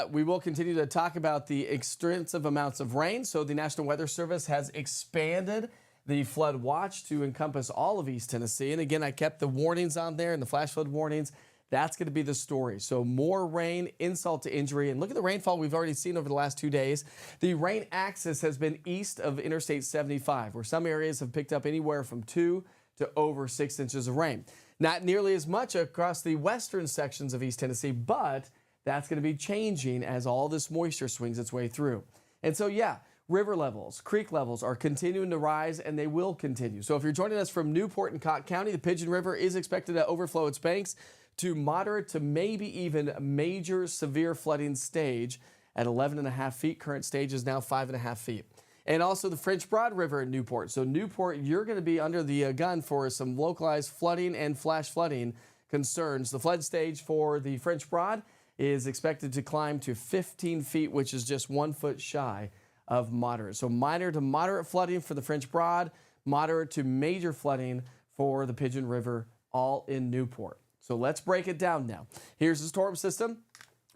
We will continue to talk about the extensive amounts of rain. So the National Weather Service has expanded the flood watch to encompass all of East Tennessee. And again, I kept the warnings on there and the flash flood warnings. That's going to be the story. So more rain, insult to injury. And look at the rainfall we've already seen over the last 2 days. The rain axis has been east of Interstate 75, where some areas have picked up anywhere from 2 to over 6 inches of rain. Not nearly as much across the western sections of East Tennessee, but that's going to be changing as all this moisture swings its way through. And so, yeah, river levels, creek levels are continuing to rise, and they will continue. So if you're joining us from Newport and Cotton County, the Pigeon River is expected to overflow its banks to moderate to maybe even major severe flooding stage at 11.5 feet. Current stage is now 5.5 feet. And also the French Broad River in Newport. So Newport, you're going to be under the gun for some localized flooding and flash flooding concerns. The flood stage for the French Broad is expected to climb to 15 feet, which is just 1 foot shy of moderate. So minor to moderate flooding for the French Broad, moderate to major flooding for the Pigeon River, all in Newport. So let's break it down now. Here's the storm system.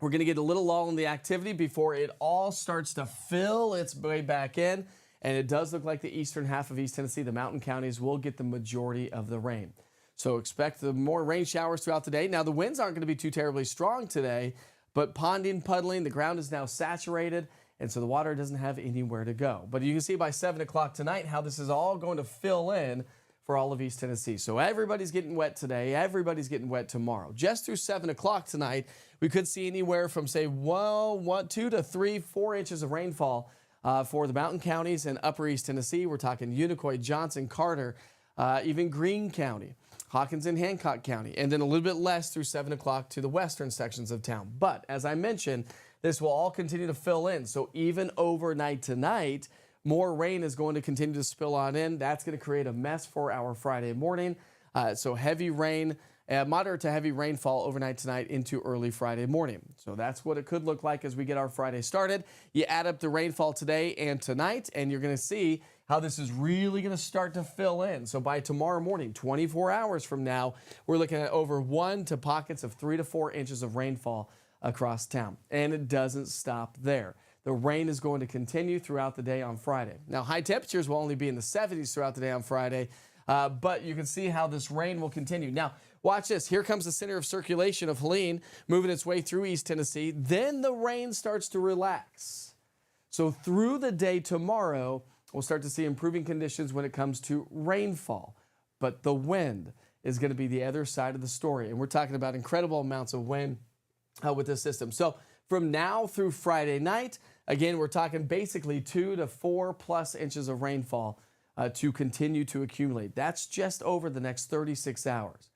We're going to get a little lull in the activity before it all starts to fill its way back in. And it does look like the eastern half of East Tennessee, the mountain counties, will get the majority of the rain. So expect the more rain showers throughout the day. Now, the winds aren't going to be too terribly strong today, but ponding, puddling, the ground is now saturated, and so the water doesn't have anywhere to go. But you can see by 7 o'clock tonight how this is all going to fill in for all of East Tennessee. So everybody's getting wet today. Everybody's getting wet tomorrow. Just through 7 o'clock tonight, we could see anywhere from, say, 2 to 3, 4 inches of rainfall for the mountain counties and upper East Tennessee. We're talking Unicoi, Johnson, Carter, even Greene County. Hawkins and Hancock County, and then a little bit less through 7 o'clock to the western sections of town. But as I mentioned, this will all continue to fill in. So even overnight tonight, more rain is going to continue to spill on in. That's going to create a mess for our Friday morning. So heavy rain, moderate to heavy rainfall overnight tonight into early Friday morning. So that's what it could look like as we get our Friday started. You add up the rainfall today and tonight, and you're going to see how this is really going to start to fill in. So by tomorrow morning, 24 hours from now, we're looking at over 1 to pockets of 3 to 4 inches of rainfall across town. And it doesn't stop there. The rain is going to continue throughout the day on Friday. Now, high temperatures will only be in the 70s throughout the day on Friday, but you can see how this rain will continue. Now, watch this. Here comes the center of circulation of Helene moving its way through East Tennessee. Then the rain starts to relax. So through the day tomorrow, we'll start to see improving conditions when it comes to rainfall. But the wind is going to be the other side of the story. And we're talking about incredible amounts of wind with this system. So from now through Friday night, again, we're talking basically 2 to 4 plus inches of rainfall to continue to accumulate. That's just over the next 36 hours.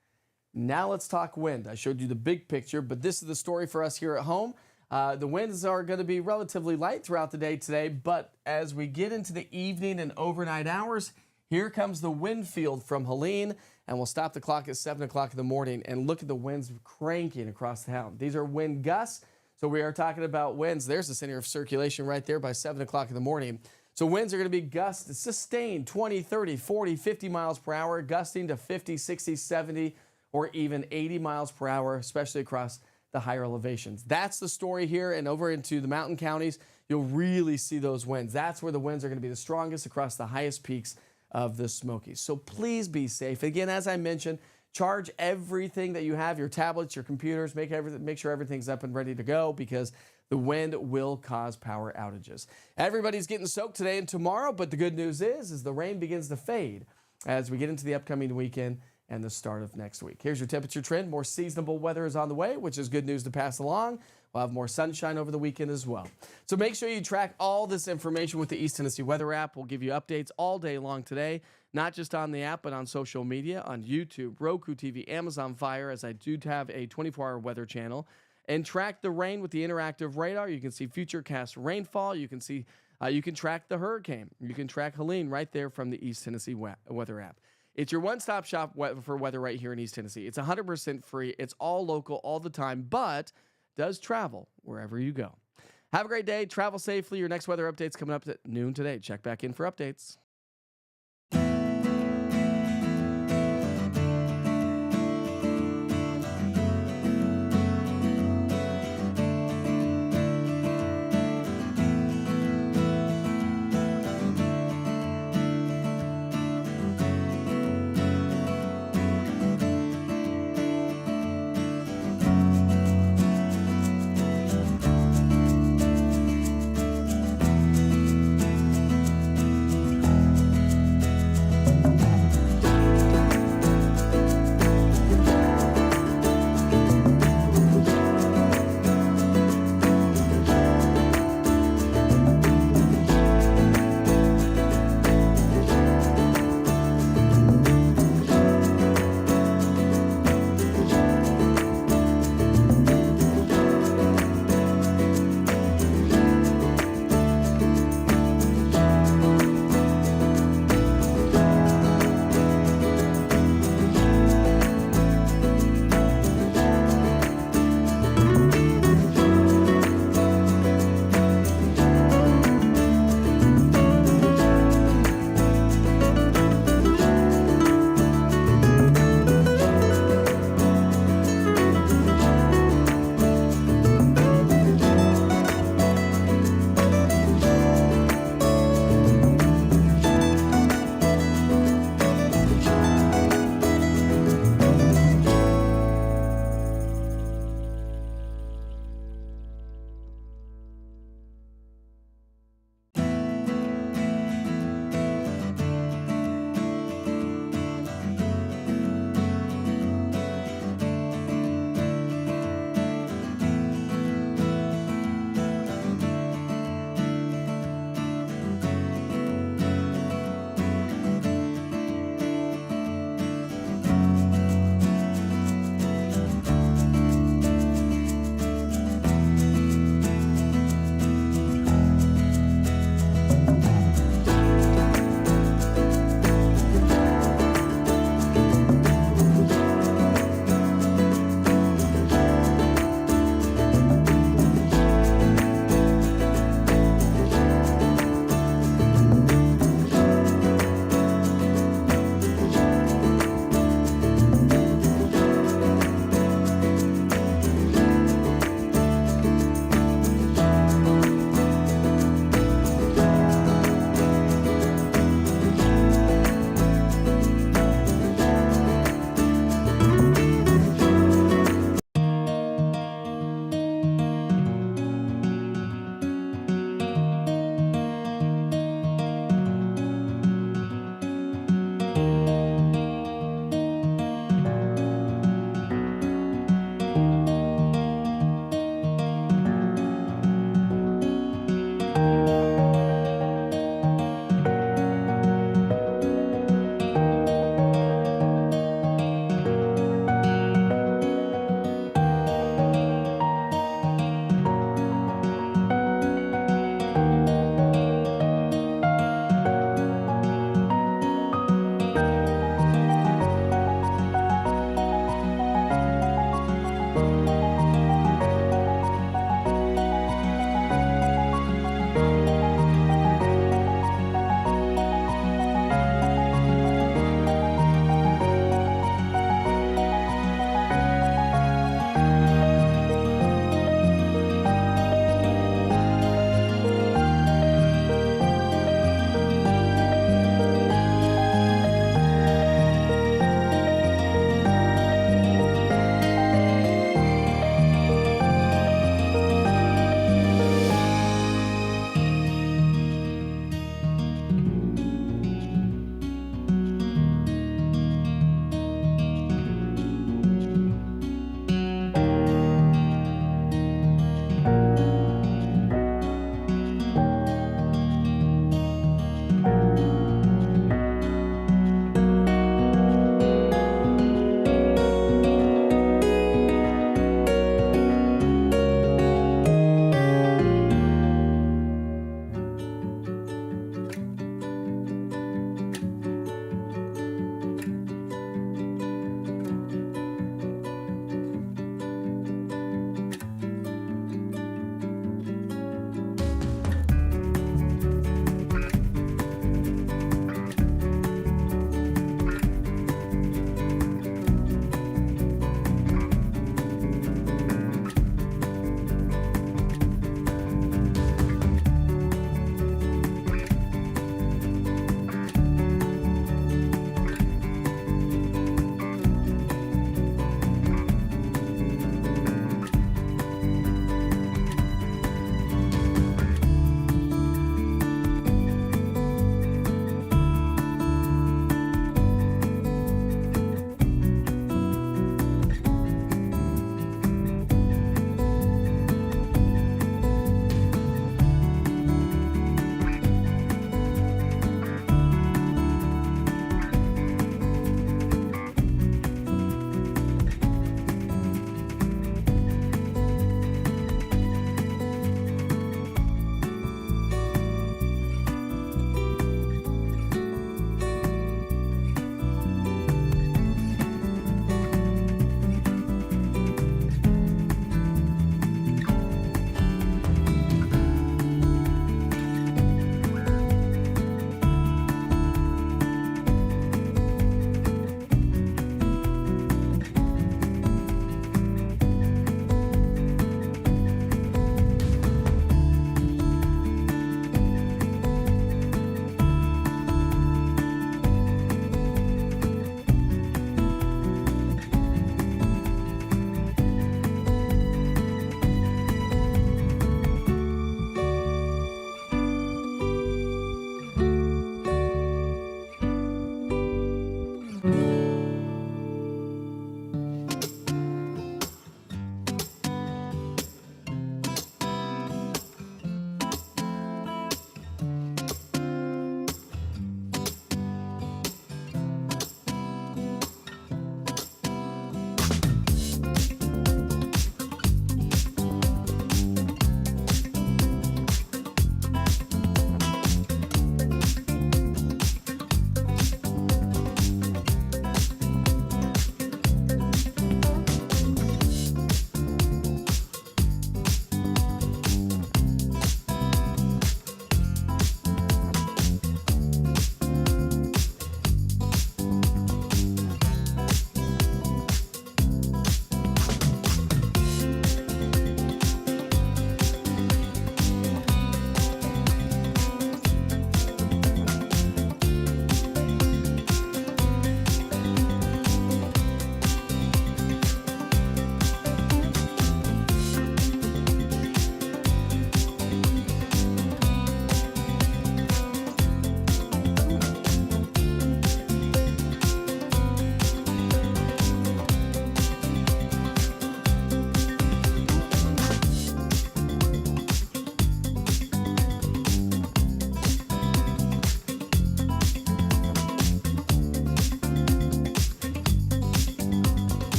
Now let's talk wind. I showed you the big picture, but this is the story for us here at home. The winds are going to be relatively light throughout the day today, but as we get into the evening and overnight hours, here comes the wind field from Helene, and we'll stop the clock at 7 o'clock in the morning and look at the winds cranking across the town. These are wind gusts, so we are talking about winds. There's the center of circulation right there by 7 o'clock in the morning. So winds are going to be gusts sustained 20, 30, 40, 50 miles per hour, gusting to 50, 60, 70, or even 80 miles per hour, especially across the higher elevations. That's the story here, and over into the mountain counties, you'll really see those winds. That's where the winds are going to be the strongest across the highest peaks of the Smokies. So please be safe. Again, as I mentioned, charge everything that you have, your tablets, your computers, make sure everything's up and ready to go, because the wind will cause power outages. Everybody's getting soaked today and tomorrow, but the good news is the rain begins to fade as we get into the upcoming weekend and the start of next week. Here's your temperature trend. More seasonable weather is on the way, which is good news to pass along. We'll have more sunshine over the weekend as well. So make sure you track all this information with the East Tennessee Weather app. We'll give you updates all day long today, not just on the app, but on social media, on YouTube, Roku TV, Amazon Fire, as I do have a 24-hour weather channel. And track the rain with the interactive radar. You can see futurecast rainfall. You can see, you can track the hurricane. You can track Helene right there from the East Tennessee Weather app. It's your one-stop shop for weather right here in East Tennessee. It's 100% free. It's all local all the time, but does travel wherever you go. Have a great day. Travel safely. Your next weather update's coming up at noon today. Check back in for updates.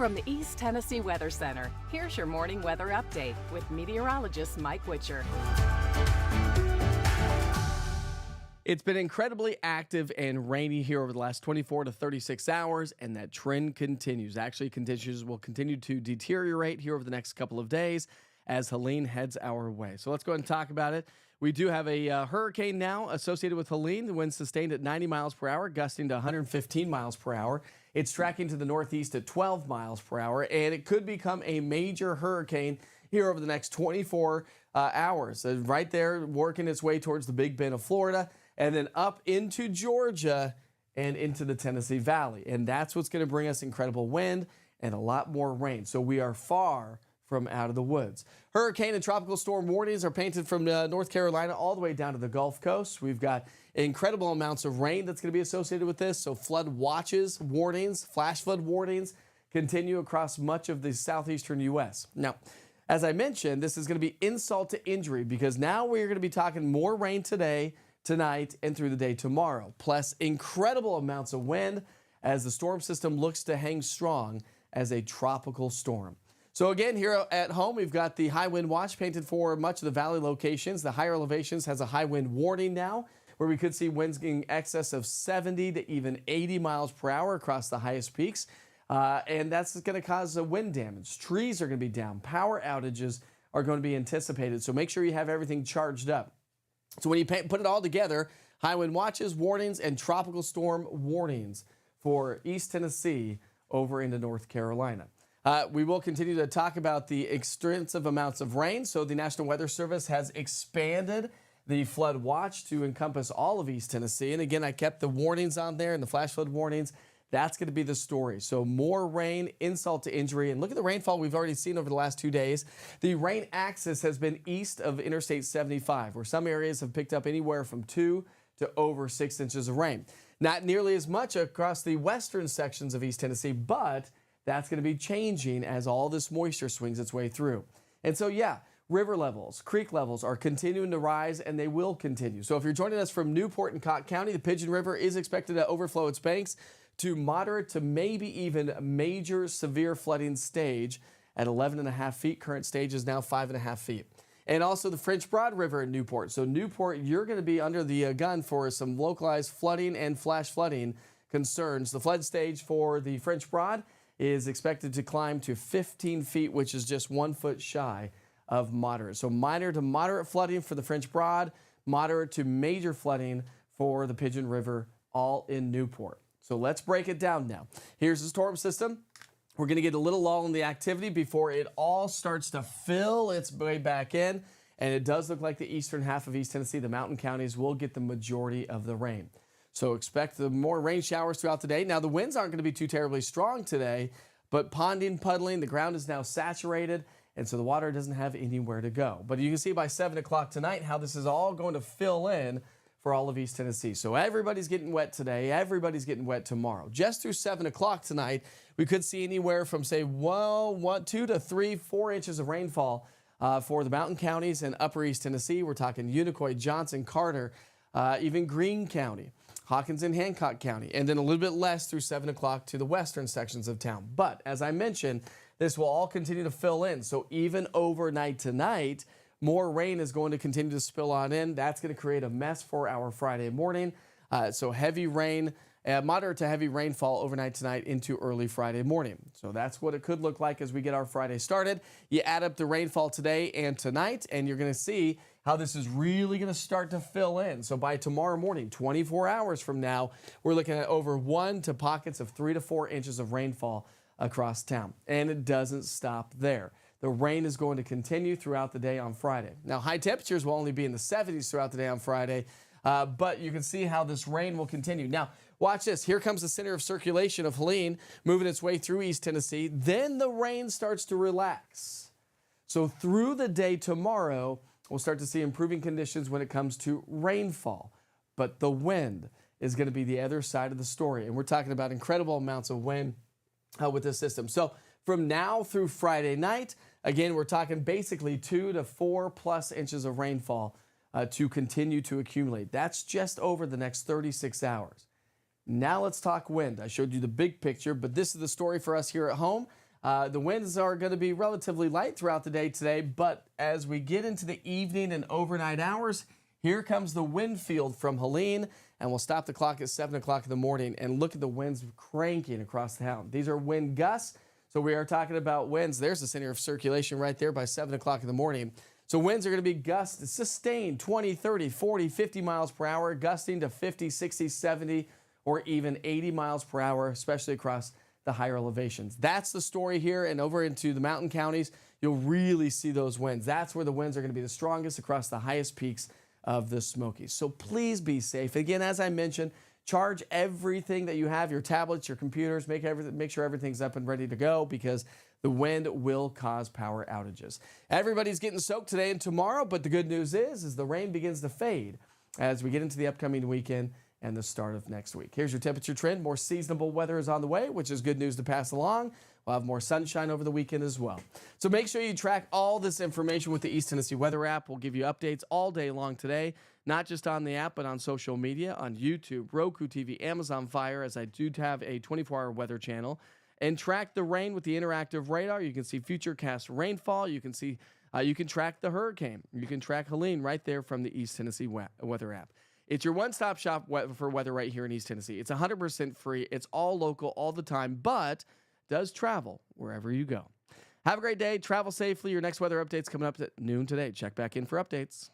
From the East Tennessee Weather Center, here's your morning weather update with meteorologist Mike Witcher. It's been incredibly active and rainy here over the last 24 to 36 hours, and that trend continues. Actually, conditions will continue to deteriorate here over the next couple of days as Helene heads our way. So let's go ahead and talk about it. We do have a hurricane now associated with Helene. The wind sustained at 90 miles per hour, gusting to 115 miles per hour. It's tracking to the northeast at 12 miles per hour, and it could become a major hurricane here over the next 24 hours. Right there, working its way towards the Big Bend of Florida, and then up into Georgia and into the Tennessee Valley. And that's what's going to bring us incredible wind and a lot more rain. So we are far from out of the woods. Hurricane and tropical storm warnings are painted from North Carolina all the way down to the Gulf Coast. We've got incredible amounts of rain that's going to be associated with this. So flood watches, warnings, flash flood warnings continue across much of the southeastern U.S. Now, as I mentioned, this is going to be insult to injury because now we're going to be talking more rain today, tonight, and through the day tomorrow. Plus incredible amounts of wind as the storm system looks to hang strong as a tropical storm. So again, here at home, we've got the high wind watch painted for much of the valley locations. The higher elevations has a high wind warning now, where we could see winds in excess of 70 to even 80 miles per hour across the highest peaks. And that's going to cause wind damage. Trees are going to be down. Power outages are going to be anticipated. So make sure you have everything charged up. So when you put it all together, high wind watches, warnings, and tropical storm warnings for East Tennessee over into North Carolina. We will continue to talk about the extensive amounts of rain. So the National Weather Service has expanded the flood watch to encompass all of East Tennessee. And again, I kept the warnings on there and the flash flood warnings. That's going to be the story. So more rain, insult to injury. And look at the rainfall we've already seen over the last 2 days. The rain axis has been east of Interstate 75, where some areas have picked up anywhere from 2 to over 6 inches of rain. Not nearly as much across the western sections of East Tennessee, but that's going to be changing as all this moisture swings its way through. And so, yeah, river levels, creek levels are continuing to rise, and they will continue. So if you're joining us from Newport and Cotton County, the Pigeon River is expected to overflow its banks to moderate to maybe even major severe flooding stage at 11.5 feet. Current stage is now 5.5 feet. And also the French Broad River in Newport. So Newport, you're going to be under the gun for some localized flooding and flash flooding concerns. The flood stage for the French Broad is expected to climb to 15 feet, which is just 1 foot shy of moderate. So minor to moderate flooding for the French Broad, moderate to major flooding for the Pigeon River, all in Newport. So let's break it down now. Here's the storm system. We're going to get a little lull in the activity before it all starts to fill its way back in. And it does look like the eastern half of East Tennessee, the mountain counties, will get the majority of the rain. So expect the more rain showers throughout the day. Now, the winds aren't going to be too terribly strong today, but ponding, puddling, the ground is now saturated, and so the water doesn't have anywhere to go. But you can see by 7 o'clock tonight how this is all going to fill in for all of East Tennessee. So everybody's getting wet today. Everybody's getting wet tomorrow. Just through 7 o'clock tonight, we could see anywhere from, say, 2 to 3, 4 inches of rainfall for the mountain counties and upper East Tennessee. We're talking Unicoi, Johnson, Carter, even Greene County, Hawkins and Hancock County, and then a little bit less through 7 o'clock to the western sections of town. But as I mentioned, this will all continue to fill in. So even overnight tonight, more rain is going to continue to spill on in. That's going to create a mess for our Friday morning. So heavy rain, moderate to heavy rainfall overnight tonight into early Friday morning. So that's what it could look like as we get our Friday started. You add up the rainfall today and tonight, and you're going to see how this is really going to start to fill in. So by tomorrow morning, 24 hours from now, we're looking at over 1 to pockets of 3 to 4 inches of rainfall across town. And it doesn't stop there. The rain is going to continue throughout the day on Friday. Now, high temperatures will only be in the 70s throughout the day on Friday, but you can see how this rain will continue. Now, watch this. Here comes the center of circulation of Helene moving its way through East Tennessee. Then the rain starts to relax. So through the day tomorrow, we'll start to see improving conditions when it comes to rainfall. But the wind is going to be the other side of the story. And we're talking about incredible amounts of wind with this system. So from now through Friday night, again, we're talking basically 2 to 4 plus inches of rainfall to continue to accumulate. That's just over the next 36 hours. Now let's talk wind. I showed you the big picture, but this is the story for us here at home. The winds are going to be relatively light throughout the day today, but as we get into the evening and overnight hours, here comes the wind field from Helene, and we'll stop the clock at 7 o'clock in the morning and look at the winds cranking across the town. These are wind gusts, so we are talking about winds. There's the center of circulation right there by 7 o'clock in the morning. So winds are going to be gusts sustained 20, 30, 40, 50 miles per hour, gusting to 50, 60, 70, or even 80 miles per hour, especially across the higher elevations. That's the story here, and over into the mountain counties, you'll really see those winds. That's where the winds are going to be the strongest across the highest peaks of the Smokies. So please be safe. Again, as I mentioned, charge everything that you have, your tablets, your computers, make sure everything's up and ready to go, because the wind will cause power outages. Everybody's getting soaked today and tomorrow, but the good news is the rain begins to fade as we get into the upcoming weekend and the start of next week. Here's your temperature trend. More seasonable weather is on the way, which is good news to pass along. We'll have more sunshine over the weekend as well. So make sure you track all this information with the East Tennessee Weather app. We'll give you updates all day long today, not just on the app, but on social media, on YouTube, Roku TV, Amazon Fire, as I do have a 24-hour weather channel. And track the rain with the interactive radar. You can see futurecast rainfall. You can see, you can track the hurricane. You can track Helene right there from the East Tennessee Weather app. It's your one-stop shop for weather right here in East Tennessee. It's 100% free. It's all local all the time, but does travel wherever you go. Have a great day. Travel safely. Your next weather update's coming up at noon today. Check back in for updates.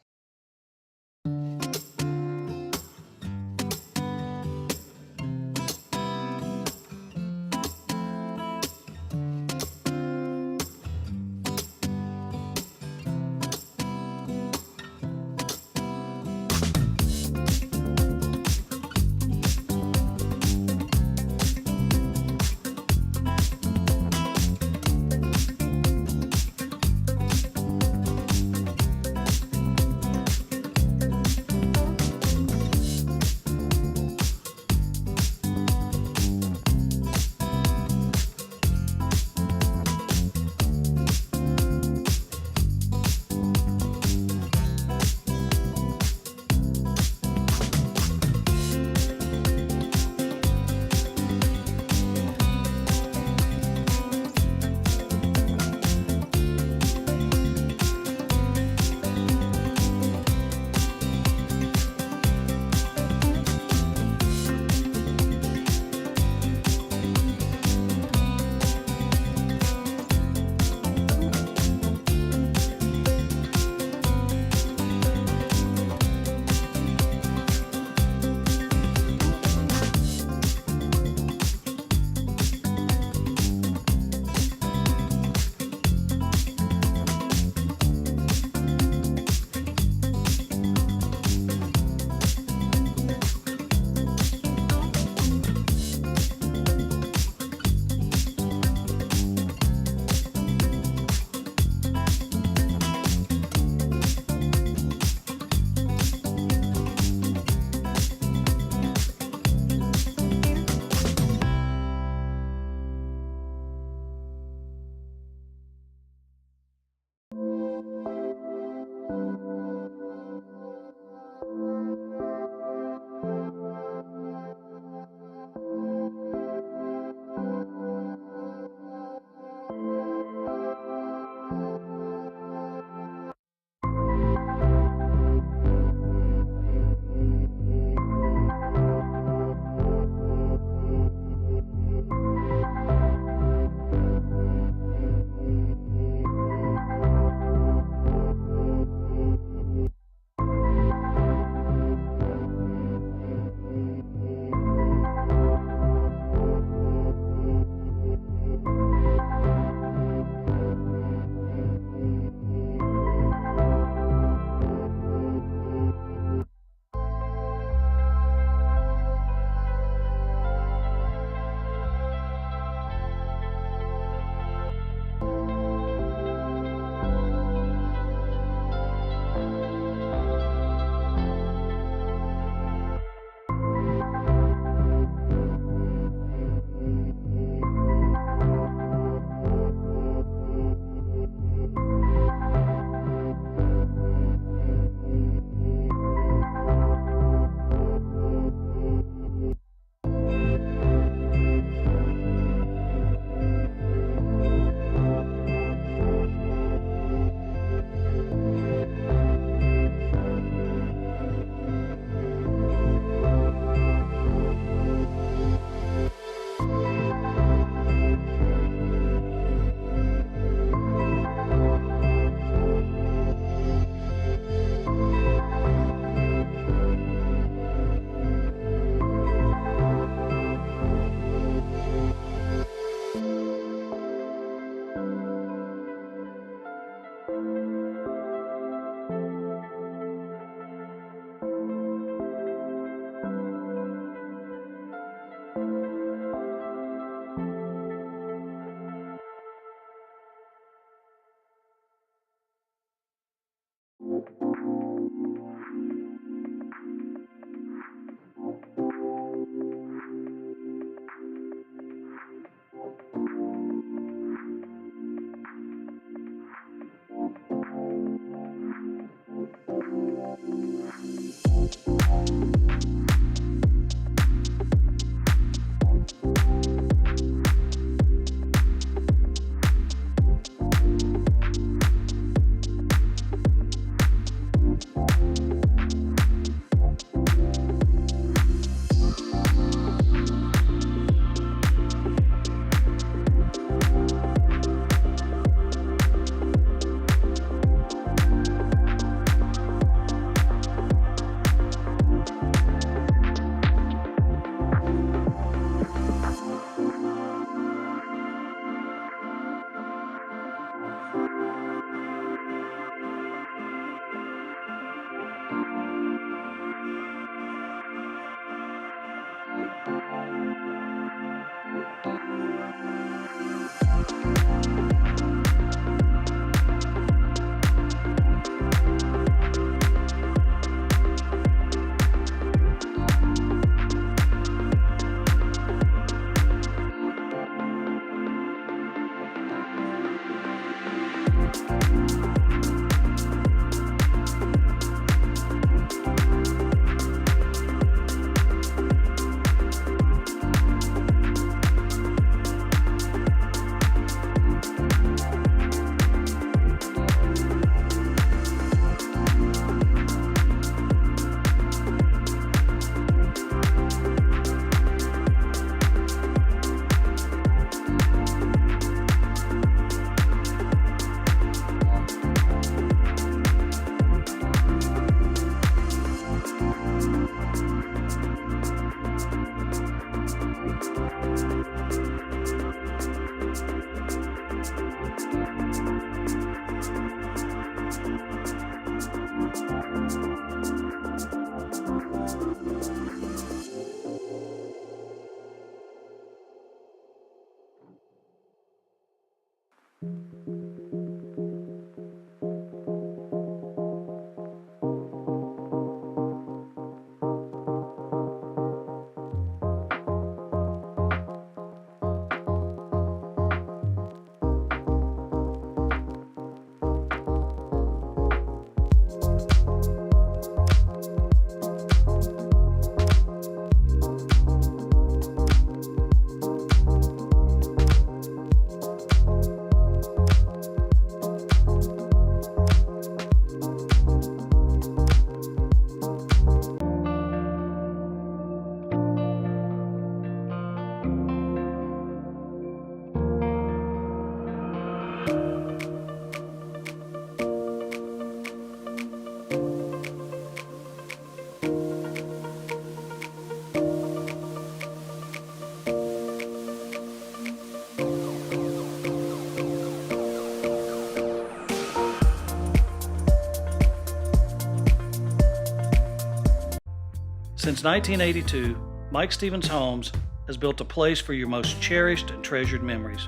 Since 1982, Mike Stevens Homes has built a place for your most cherished and treasured memories.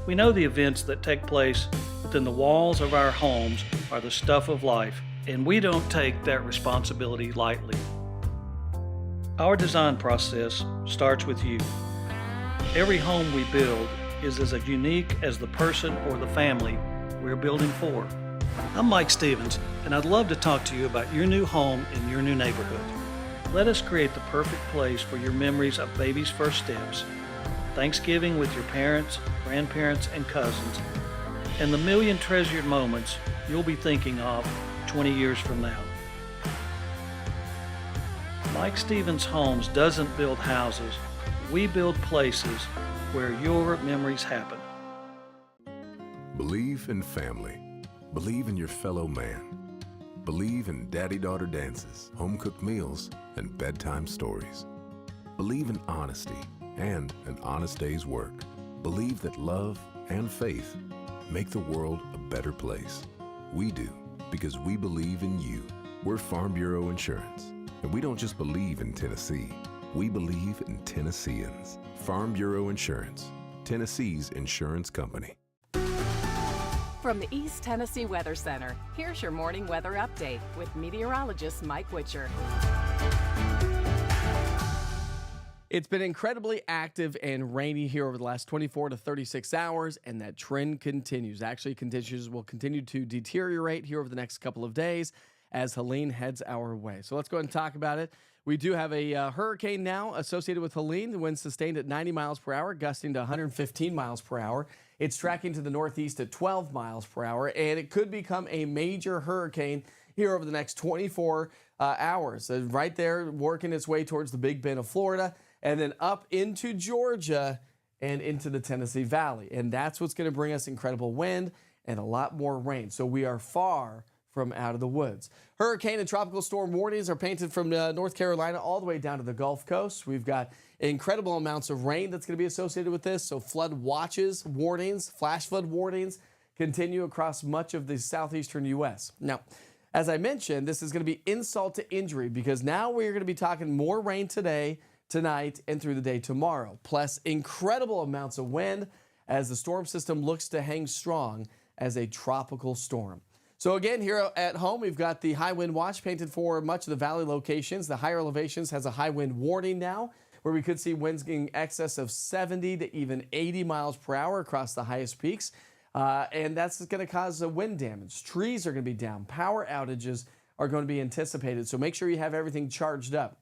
We know the events that take place within the walls of our homes are the stuff of life, and we don't take that responsibility lightly. Our design process starts with you. Every home we build is as unique as the person or the family we're building for. I'm Mike Stevens, and I'd love to talk to you about your new home in your new neighborhood. Let us create the perfect place for your memories of baby's first steps, Thanksgiving with your parents, grandparents, and cousins, and the million treasured moments you'll be thinking of 20 years from now. Mike Stevens Homes doesn't build houses. We build places where your memories happen. Believe in family. Believe in your fellow man. Believe in daddy-daughter dances, home-cooked meals, and bedtime stories. Believe in honesty and an honest day's work. Believe that love and faith make the world a better place. We do, because we believe in you. We're Farm Bureau Insurance, and we don't just believe in Tennessee. We believe in Tennesseans. Farm Bureau Insurance, Tennessee's insurance company. From the East Tennessee Weather Center, here's your morning weather update with meteorologist Mike Witcher. It's been incredibly active and rainy here over the last 24 to 36 hours, and that trend continues. Actually, conditions will continue to deteriorate here over the next couple of days as Helene heads our way. So let's go ahead and talk about it. We do have a hurricane now associated with Helene. The wind sustained at 90 miles per hour, gusting to 115 miles per hour. It's tracking to the northeast at 12 miles per hour, and it could become a major hurricane here over the next 24 hours. Right there, working its way towards the Big Bend of Florida, and then up into Georgia and into the Tennessee Valley. And that's what's going to bring us incredible wind and a lot more rain. So we are far from out of the woods. Hurricane and tropical storm warnings are painted from North Carolina all the way down to the Gulf Coast. We've got incredible amounts of rain that's going to be associated with this. So flood watches, warnings, flash flood warnings continue across much of the southeastern U.S. Now, as I mentioned, this is going to be insult to injury because now we're going to be talking more rain today, tonight, and through the day tomorrow. Plus incredible amounts of wind as the storm system looks to hang strong as a tropical storm. So again, here at home, we've got the high wind watch painted for much of the valley locations. The higher elevations has a high wind warning now, where we could see winds in excess of 70 to even 80 miles per hour across the highest peaks. And that's going to cause wind damage. Trees are going to be down. Power outages are going to be anticipated. So make sure you have everything charged up.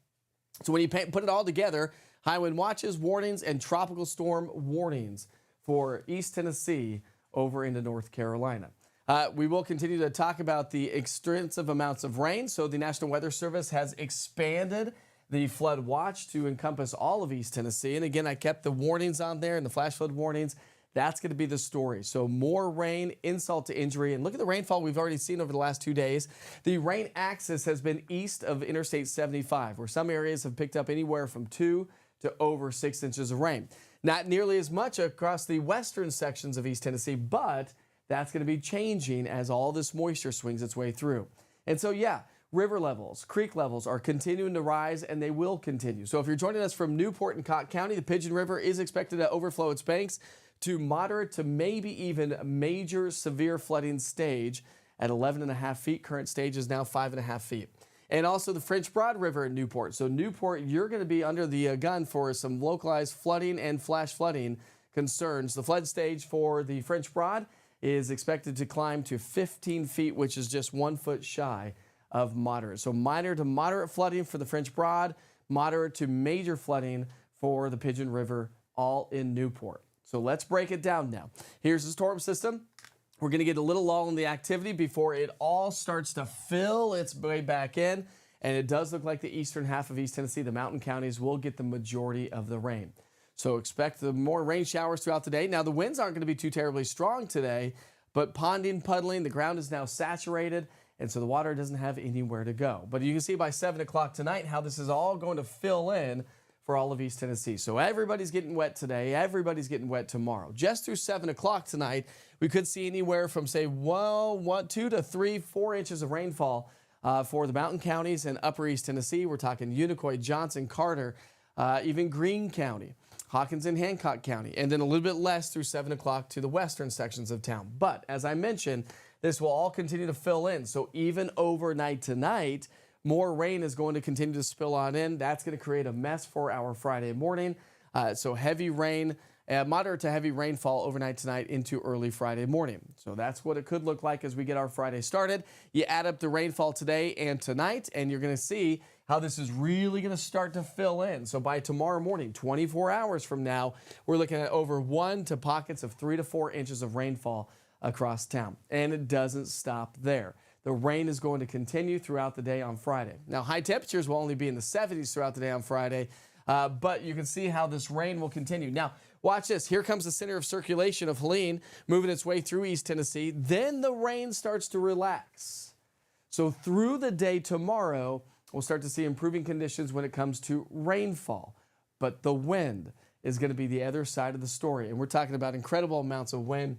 So when you put it all together, high wind watches, warnings, and tropical storm warnings for East Tennessee over into North Carolina. We will continue to talk about the extensive amounts of rain. So the National Weather Service has expanded the flood watch to encompass all of East Tennessee. And again, I kept the warnings on there and the flash flood warnings. That's going to be the story. So more rain, insult to injury. And look at the rainfall we've already seen over the last 2 days. The rain axis has been east of Interstate 75, where some areas have picked up anywhere from 2 to over 6 inches of rain. Not nearly as much across the western sections of East Tennessee, but that's going to be changing as all this moisture swings its way through. And so, yeah, river levels, creek levels are continuing to rise, and they will continue. So if you're joining us from Newport and Cotton County, the Pigeon River is expected to overflow its banks to moderate to maybe even major severe flooding stage at 11.5 feet. Current stage is now 5.5 feet. And also the French Broad River in Newport. So Newport, you're going to be under the gun for some localized flooding and flash flooding concerns. The flood stage for the French Broad is expected to climb to 15 feet, which is just 1 foot shy of moderate. So minor to moderate flooding for the French Broad, moderate to major flooding for the Pigeon River, all in Newport. So let's break it down now. Here's the storm system. We're going to get a little lull in the activity before it all starts to fill its way back in. And it does look like the eastern half of East Tennessee, the mountain counties, will get the majority of the rain. So expect the more rain showers throughout the day. Now, the winds aren't going to be too terribly strong today, but ponding, puddling, the ground is now saturated, and so the water doesn't have anywhere to go. But you can see by 7 o'clock tonight how this is all going to fill in for all of East Tennessee. So everybody's getting wet today. Everybody's getting wet tomorrow. Just through 7 o'clock tonight, we could see anywhere from, say, 2 to 3, 4 inches of rainfall For the mountain counties and upper East Tennessee, we're talking Unicoi, Johnson, Carter, even Greene County, Hawkins and Hancock County, and then a little bit less through 7 o'clock to the western sections of town. But as I mentioned, this will all continue to fill in. So even overnight tonight, more rain is going to continue to spill on in. That's going to create a mess for our Friday morning. So heavy rain, moderate to heavy rainfall overnight tonight into early Friday morning. So that's what it could look like as we get our Friday started. You add up the rainfall today and tonight, and you're going to see how this is really going to start to fill in. So by tomorrow morning, 24 hours from now, we're looking at over 1 to pockets of 3 to 4 inches of rainfall across town. And it doesn't stop there. The rain is going to continue throughout the day on Friday. Now, high temperatures will only be in the 70s throughout the day on Friday, but you can see how this rain will continue. Now, watch this. Here comes the center of circulation of Helene moving its way through East Tennessee. Then the rain starts to relax. So through the day tomorrow, we'll start to see improving conditions when it comes to rainfall. But the wind is going to be the other side of the story. And we're talking about incredible amounts of wind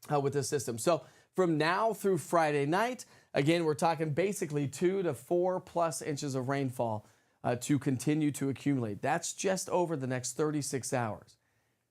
with this system. So from now through Friday night, again, we're talking basically 2 to 4 plus inches of rainfall to continue to accumulate. That's just over the next 36 hours.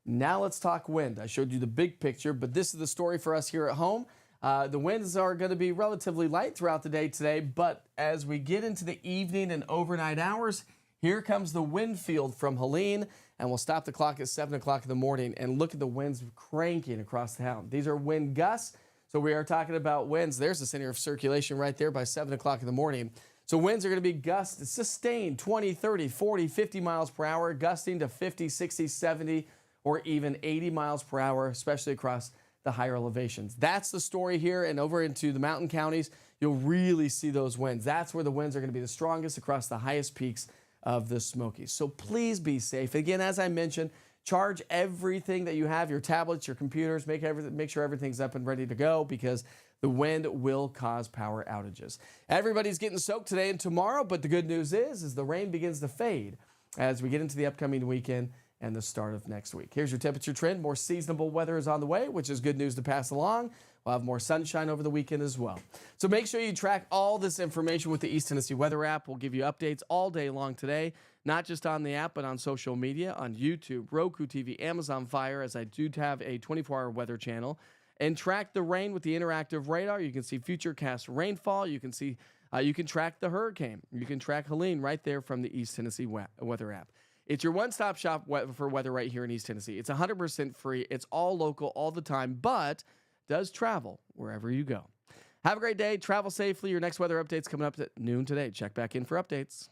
Now let's talk wind. I showed you the big picture, but this is the story for us here at home. The winds are going to be relatively light throughout the day today, but as we get into the evening and overnight hours, here comes the wind field from Helene, and we'll stop the clock at 7 o'clock in the morning and look at the winds cranking across town. These are wind gusts, so we are talking about winds. There's the center of circulation right there by 7 o'clock in the morning. So winds are going to be gusts, sustained 20, 30, 40, 50 miles per hour, gusting to 50, 60, 70, or even 80 miles per hour, especially across the higher elevations. That's the story here, and over into the mountain counties, you'll really see those winds. That's where the winds are going to be the strongest across the highest peaks of the Smokies. So please be safe. Again, as I mentioned, charge everything that you have, your tablets, your computers, make sure everything's up and ready to go, because the wind will cause power outages. Everybody's getting soaked today and tomorrow, but the good news is the rain begins to fade as we get into the upcoming weekend and the start of next week. Here's your temperature trend. More seasonable weather is on the way, which is good news to pass along. We'll have more sunshine over the weekend as well. So make sure you track all this information with the East Tennessee Weather app. We'll give you updates all day long today, not just on the app, but on social media, on YouTube, Roku TV, Amazon Fire, as I do have a 24-hour weather channel. And track the rain with the interactive radar. You can see futurecast rainfall. You can see, you can track the hurricane. You can track Helene right there from the East Tennessee Weather app. It's your one-stop shop for weather right here in East Tennessee. It's 100% free. It's all local all the time, but does travel wherever you go. Have a great day. Travel safely. Your next weather update's coming up at noon today. Check back in for updates.